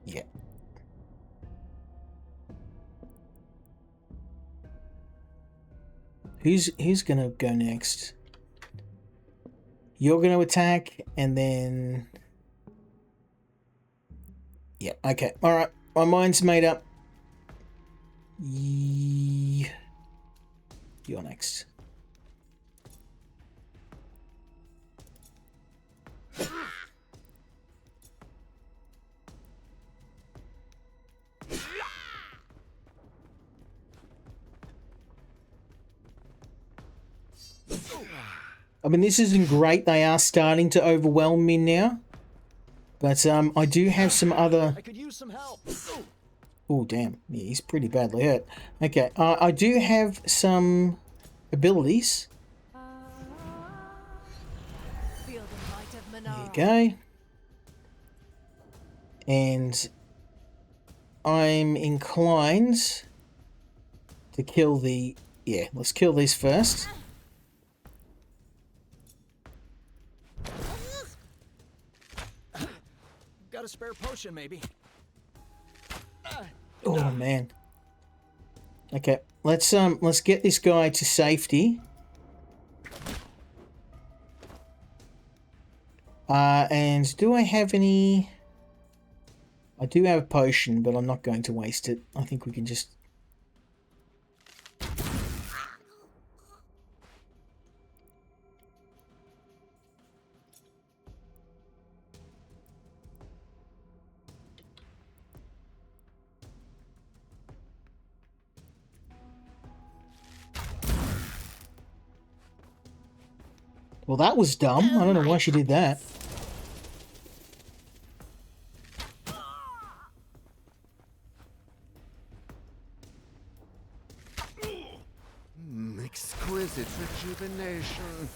Yeah. Who's gonna go next? You're gonna attack, and then... Yeah, okay. Alright, my mind's made up. You're next. I mean, this isn't great. They are starting to overwhelm me now. But I do have some other... I could use some help. Oh, damn. Yeah, he's pretty badly hurt. Okay, I do have some abilities. Feel the might of There Manara. you go. And I'm inclined to kill the... Yeah, let's kill these first. Got a spare potion, maybe. Oh, man. Okay, let's get this guy to safety. And do I have any... I do have a potion, but I'm not going to waste it. I think we can just... Well, that was dumb. I don't know why she did that. Exquisite rejuvenation.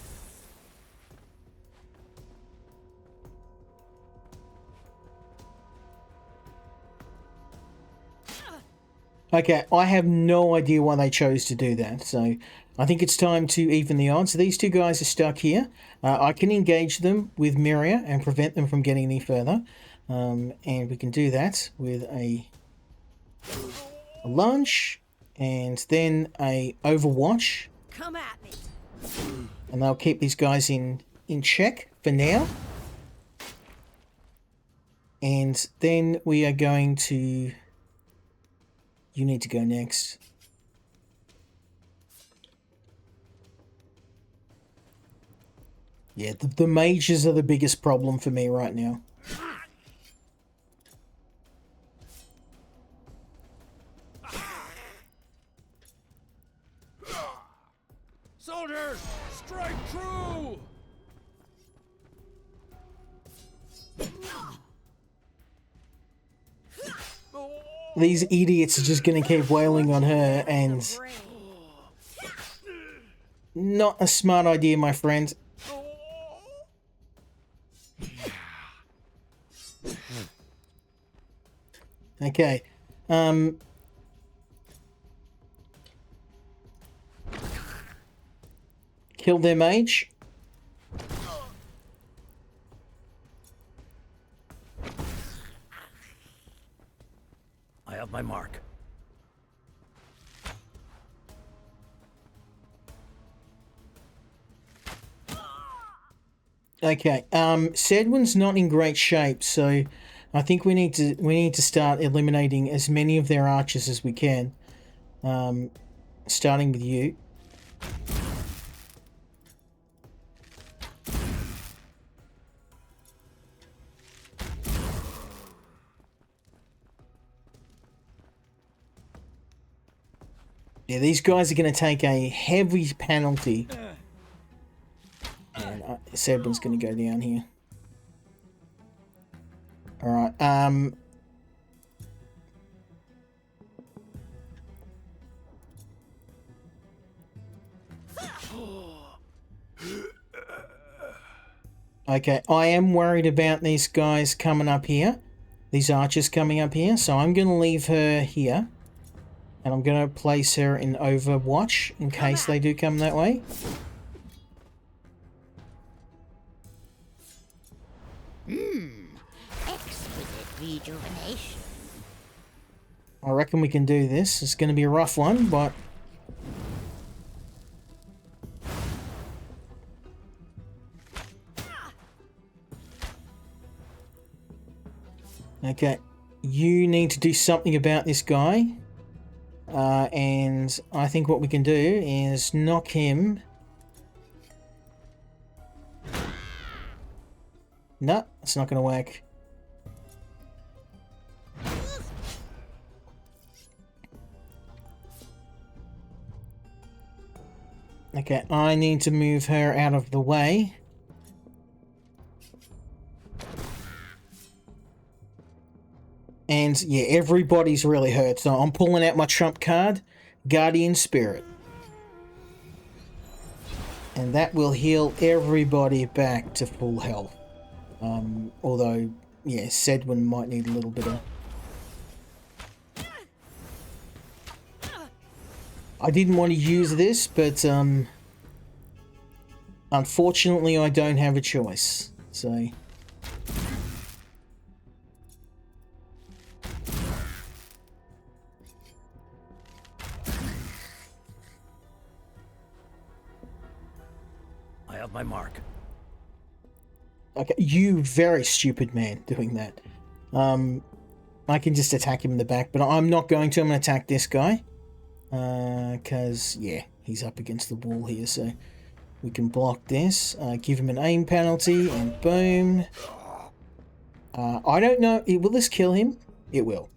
Okay, I have no idea why they chose to do that, so I think it's time to even the odds. These two guys are stuck here. I can engage them with Miria and prevent them from getting any further. And we can do that with a lunge and then a Overwatch. Come at me. And they'll keep these guys in check for now. And then we are going to... You need to go next. Yeah, the mages are the biggest problem for me right now. Soldiers, strike true! These idiots are just going to keep wailing on her, and... Not a smart idea, my friend. Okay. Kill their mage. I have my mark. Okay. Sedwin's not in great shape, so I think we need to start eliminating as many of their archers as we can. Starting with you. Yeah, these guys are going to take a heavy penalty. And Sedwin's going to go down here. Alright, okay, I am worried about these guys coming up here. These archers coming up here. So I'm going to leave her here. And I'm going to place her in Overwatch in case they do come that way. Exquisite rejuvenation. I reckon we can do this. It's going to be a rough one, but... Okay, you need to do something about this guy. And I think what we can do is knock him... No, it's not going to work. Okay, I need to move her out of the way. And yeah, everybody's really hurt. So I'm pulling out my trump card, Guardian Spirit. And that will heal everybody back to full health. Although, yeah, Sedwin might need a little bit of... I didn't want to use this, but unfortunately I don't have a choice. So... I have my mark. Okay, you very stupid man doing that. I can just attack him in the back, but I'm not going to. I'm going to attack this guy. Because, yeah, he's up against the wall here, so we can block this. Give him an aim penalty, and boom. I don't know. Will this kill him? It will.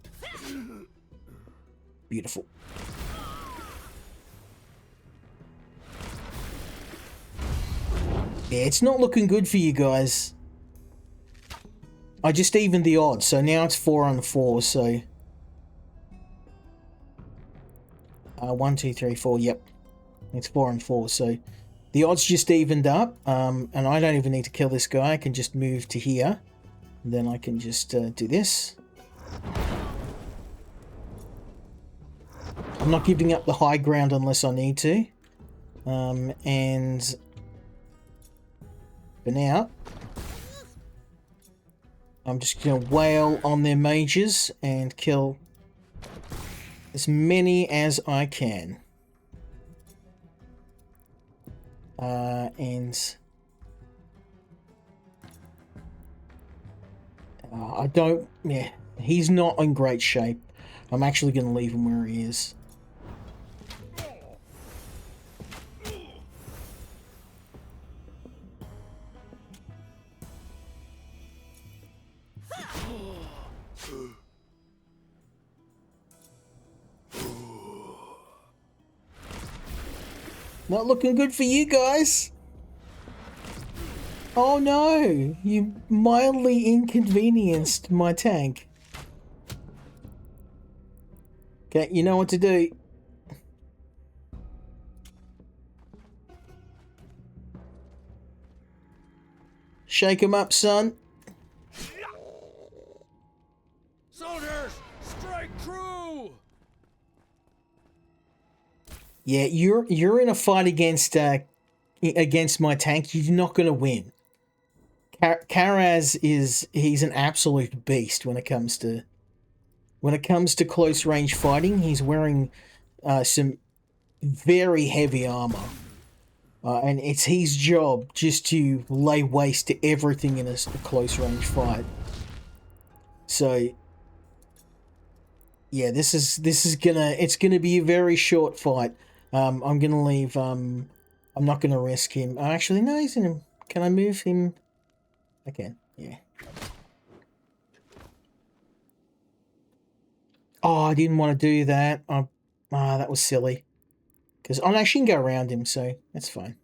Beautiful. Yeah, it's not looking good for you guys. I just evened the odds, so now it's 4 on 4, so... 1, 2, 3, 4, yep. It's 4 on 4, so... The odds just evened up, and I don't even need to kill this guy. I can just move to here. Then I can just do this. I'm not giving up the high ground unless I need to. And... For now, I'm just going to wail on their mages and kill as many as I can. I don't... Yeah, he's not in great shape. I'm actually going to leave him where he is. Not looking good for you guys. Oh no, you mildly inconvenienced my tank. Okay, you know what to do. Shake him up, son. Soldiers, strike true! Yeah, you're in a fight against my tank. You're not going to win. Karaz he's an absolute beast when it comes to close range fighting. He's wearing some very heavy armor, and it's his job just to lay waste to everything in a close range fight. So yeah, it's gonna be a very short fight. I'm gonna leave. I'm not gonna risk him. Oh, actually, no, he's in. Can I move him? I can. Yeah. Oh, I didn't want to do that. That was silly. Because I actually can go around him, so that's fine.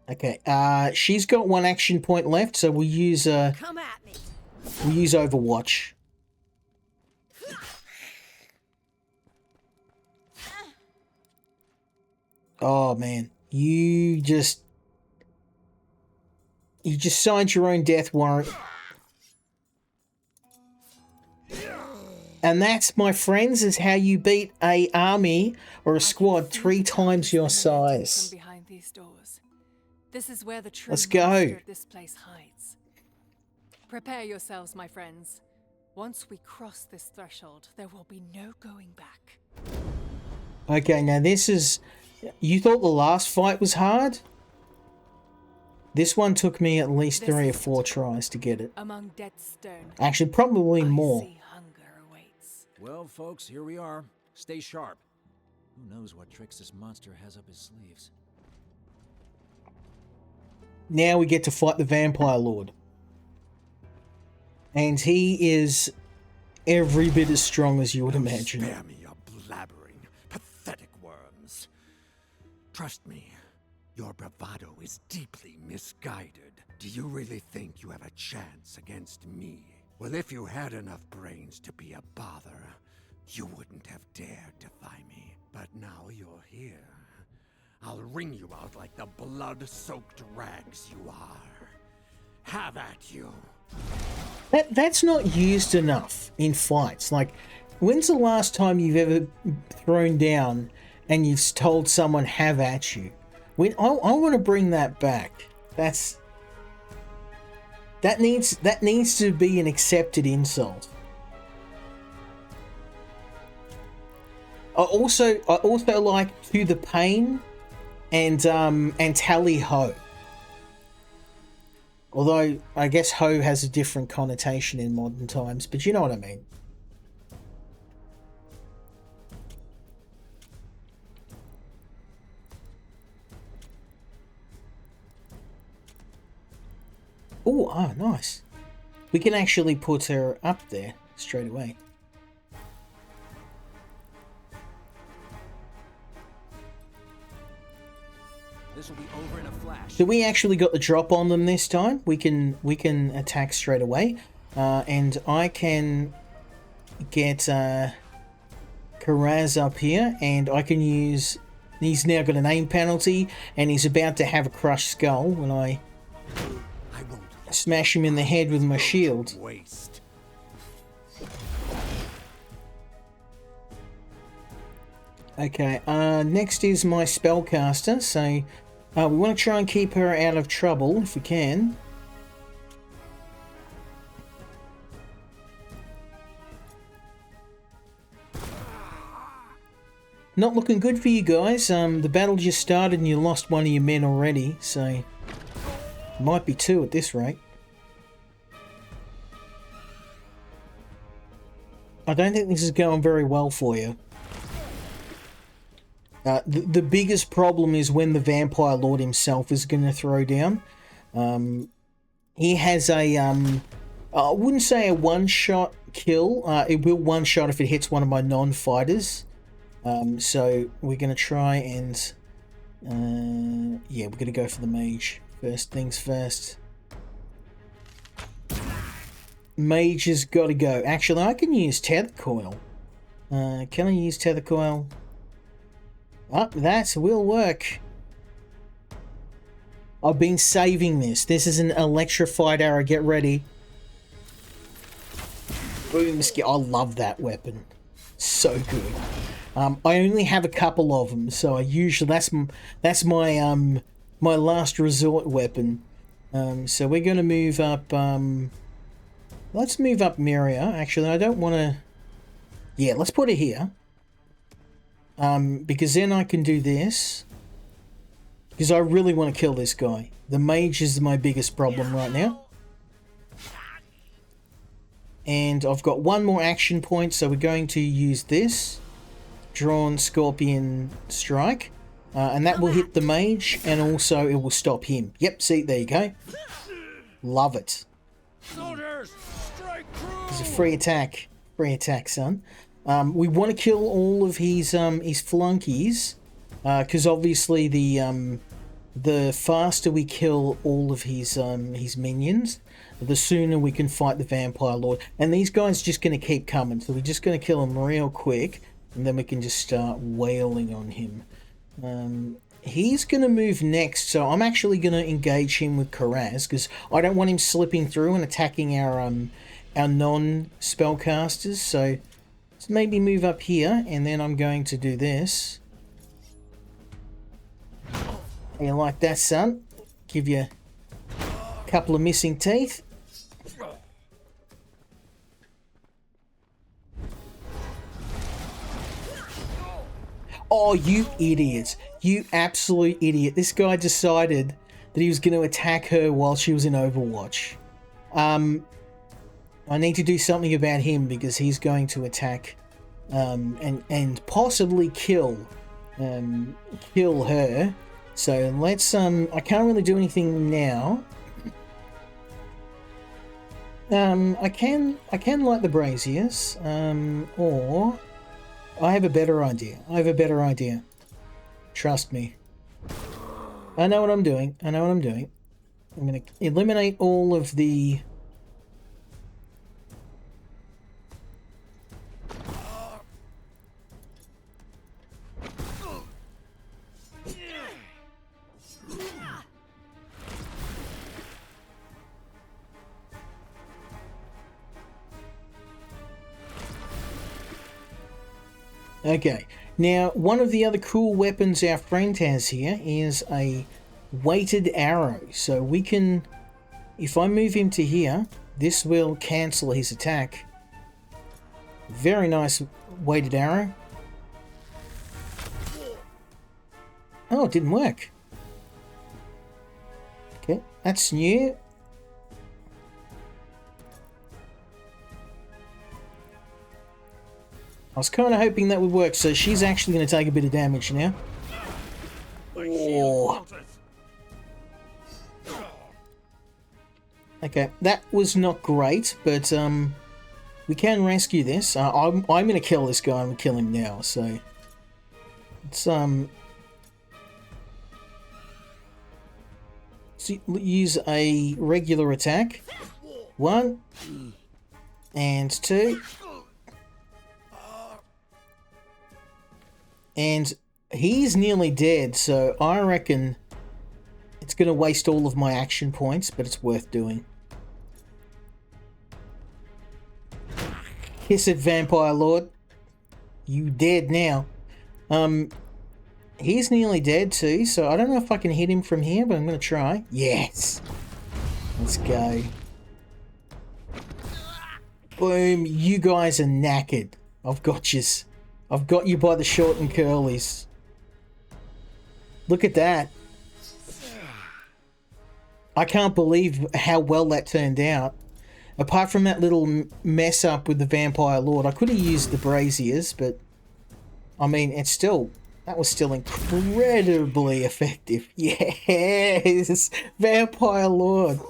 Okay, she's got one action point left, so we'll use Come at me. we'll use Overwatch. Oh man, you just signed your own death warrant. And that's, my friends, is how you beat a army or a squad 3 times your From size. behind these doors. This is where the true Let's go. master of this place hides. Prepare yourselves, my friends. Once we cross this threshold, there will be no going back. Okay, now this is... You thought the last fight was hard? This one took me at least 3 or 4 tries to get it. Among dead stone, Actually, probably more. icy hunger awaits. Well, folks, here we are. Stay sharp. Who knows what tricks this monster has up his sleeves? Now we get to fight the Vampire Lord. And he is every bit as strong as you would imagine. Spare me your blabbering, pathetic worms. Trust me, your bravado is deeply misguided. Do you really think you have a chance against me? Well, if you had enough brains to be a bother, you wouldn't have dared defy me. But now you're here. I'll wring you out like the blood-soaked rags you are. Have at you. That's not used enough in fights. Like, when's the last time you've ever thrown down and you've told someone "have at you"? When I want to bring that back. That needs to be an accepted insult. I also like "to the pain" and "tally ho." Although, I guess ho has a different connotation in modern times, but you know what I mean. Oh, nice. We can actually put her up there straight away. This will be over in a flash. So we actually got the drop on them this time. We can attack straight away, and I can get Karaz up here, and I can use. He's now got a name penalty, and he's about to have a crushed skull when I won't smash him in the head with my shield. waste. Okay. Next is my spellcaster. So we want to try and keep her out of trouble if we can. Not looking good for you guys. The battle just started and you lost one of your men already, so might be 2 at this rate. I don't think this is going very well for you. The biggest problem is when the Vampire Lord himself is going to throw down. He has a, I wouldn't say a one-shot kill. It will one-shot if it hits one of my non-fighters. So we're going to try and, yeah, we're going to go for the mage. First things first. Mage has got to go. Actually, I can use Tether Coil. Can I use Tether Coil? Oh, that will work. I've been saving this. This is an electrified arrow. Get ready. Boom. I love that weapon. So good. I only have a couple of them, so I usually that's my my last resort weapon. So we're going to move up. Let's move up Miria. Actually, I don't want to. Yeah, let's put it here. Because then I can do this. Because I really want to kill this guy. The mage is my biggest problem right now. And I've got one more action point, so we're going to use this. Drawn Scorpion Strike. And that will hit the mage, and also it will stop him. Yep, see, there you go. Love it. Soldiers, strike true! It's a free attack. Free attack, son. We want to kill all of his flunkies. Because obviously the faster we kill all of his minions, the sooner we can fight the Vampire Lord. And these guys are just going to keep coming, so we're just going to kill him real quick, and then we can just start wailing on him. He's going to move next, so I'm actually going to engage him with Karaz, because I don't want him slipping through and attacking our non-spellcasters. So let's maybe move up here, and then I'm going to do this. How you like that, son? Give you a couple of missing teeth. Oh, you idiot. You absolute idiot. This guy decided that he was going to attack her while she was in Overwatch. I need to do something about him because he's going to attack and possibly kill her. So let's I can't really do anything now. I can light the braziers, or I have a better idea. Trust me. I know what I'm doing. I'm going to eliminate all of the... Okay, now one of the other cool weapons our friend has here is a weighted arrow. So we can, if I move him to here, this will cancel his attack. Very nice weighted arrow. Oh, it didn't work. Okay, that's new. I was kind of hoping that would work, so she's actually going to take a bit of damage now. Oh. Okay, that was not great, but we can rescue this. I'm going to kill this guy and kill him now, so let's use a regular attack. 1 and 2. And he's nearly dead, so I reckon it's going to waste all of my action points, but it's worth doing. Kiss it, Vampire Lord. You dead now. He's nearly dead too, so I don't know if I can hit him from here, but I'm going to try. Yes! Let's go. Boom, you guys are knackered. I've got yous. I've got you by the short and curlies. Look at that. I can't believe how well that turned out. Apart from that little mess up with the Vampire Lord, I could have used the braziers, but I mean, it's still, that was still incredibly effective. Yes, Vampire Lord.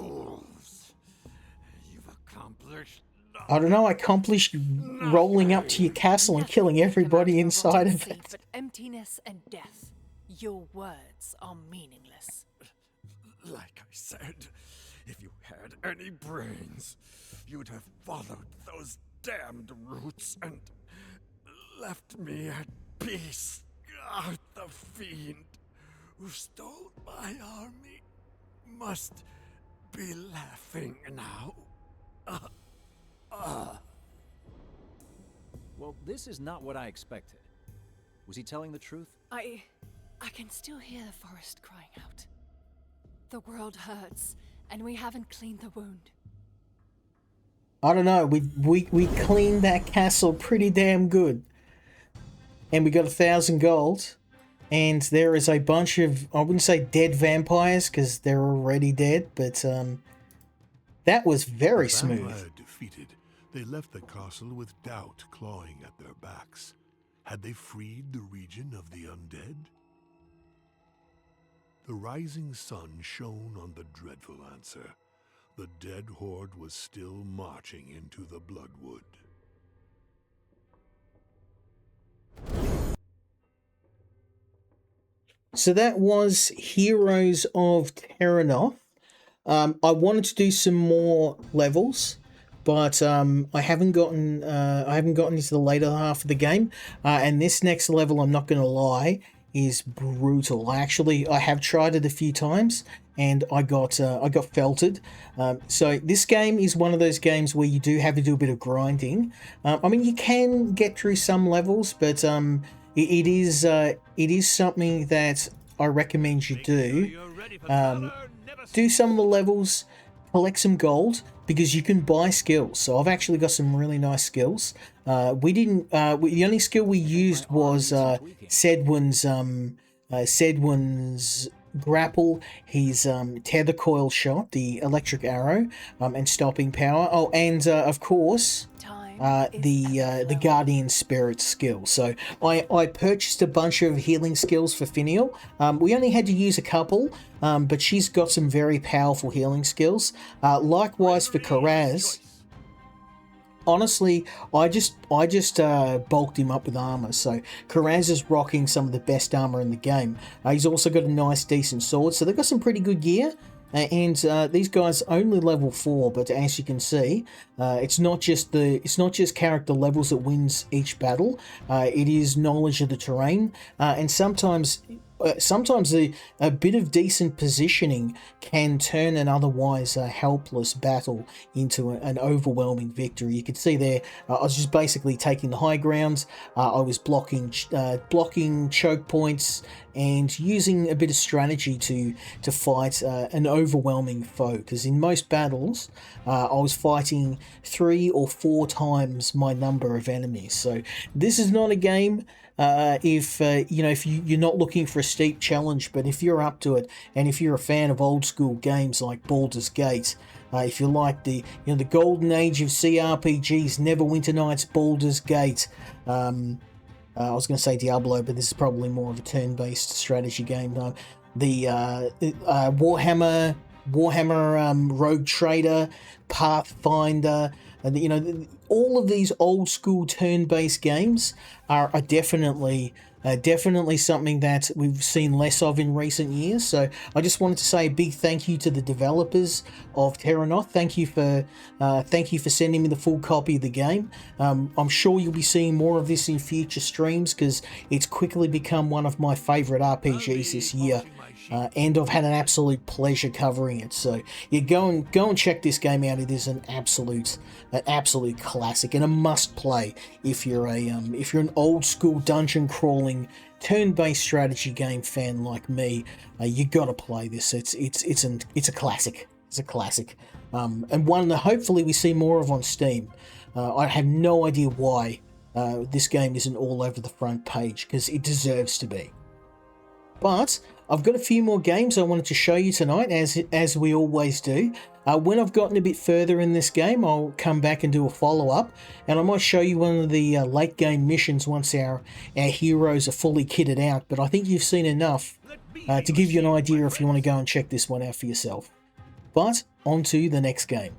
I don't know, I accomplished rolling up to your castle and killing everybody inside of it. But emptiness and death. Your words are meaningless. Like I said, if you had any brains, you'd have followed those damned roots and left me at peace. God, the fiend who stole my army must be laughing now. Well, this is not what I expected. Was he telling the truth? I can still hear the forest crying out. The world hurts, and we haven't cleaned the wound. I don't know, we cleaned that castle pretty damn good. And we got 1,000 gold. and there is a bunch of, I wouldn't say dead vampires because they're already dead, but that was very The smooth. vampire defeated, they left the castle with doubt clawing at their backs. Had they freed the region of the undead? The rising sun shone on the dreadful answer. The dead horde was still marching into the Bloodwood. So that was Heroes of Terrinoth. I wanted to do some more levels, but I haven't gotten into the later half of the game. And this next level, I'm not going to lie, is brutal. I have tried it a few times, and I got felted. So this game is one of those games where you do have to do a bit of grinding. I mean, you can get through some levels, but it is something that I recommend you do. Do some of the levels, collect some gold, because you can buy skills. So I've actually got some really nice skills. The only skill we used was Sedwin's grapple, his tether coil shot, the electric arrow, and stopping power. Oh, and of course, the Guardian Spirit skill. So I purchased a bunch of healing skills for Finial. We only had to use a couple, but she's got some very powerful healing skills. Likewise for Karaz. Honestly, I just bulked him up with armor. So Karaz is rocking some of the best armor in the game. He's also got a nice, decent sword. So they've got some pretty good gear. And these guys only level 4, but as you can see, it's not just character levels that wins each battle. It is knowledge of the terrain, and sometimes a bit of decent positioning can turn an otherwise helpless battle into an overwhelming victory. You can see there, I was just basically taking the high ground. I was blocking choke points and using a bit of strategy to fight an overwhelming foe. Because in most battles, I was fighting 3 or 4 times my number of enemies. So this is not a game. If you're not looking for a steep challenge, but if you're up to it, and if you're a fan of old school games like Baldur's Gate, if you like the golden age of CRPGs, Neverwinter Nights, Baldur's Gate, I was going to say Diablo, but this is probably more of a turn-based strategy game. The Warhammer Rogue Trader, Pathfinder, and all of these old school turn-based games are definitely something that we've seen less of in recent years. So I just wanted to say a big thank you to the developers of Terrinoth. Thank you for sending me the full copy of the game. I'm sure you'll be seeing more of this in future streams because it's quickly become one of my favorite RPGs this year. And I've had an absolute pleasure covering it. So yeah, go and check this game out. It is an absolute classic and a must play if you're an old school dungeon crawling turn-based strategy game fan like me. You gotta play this. It's a classic. It's a classic, and one that hopefully we see more of on Steam. I have no idea why this game isn't all over the front page because it deserves to be. But I've got a few more games I wanted to show you tonight, as we always do. When I've gotten a bit further in this game, I'll come back and do a follow-up, and I might show you one of the late game missions once our heroes are fully kitted out. But I think you've seen enough to give you an idea if you want to go and check this one out for yourself. But on to the next game.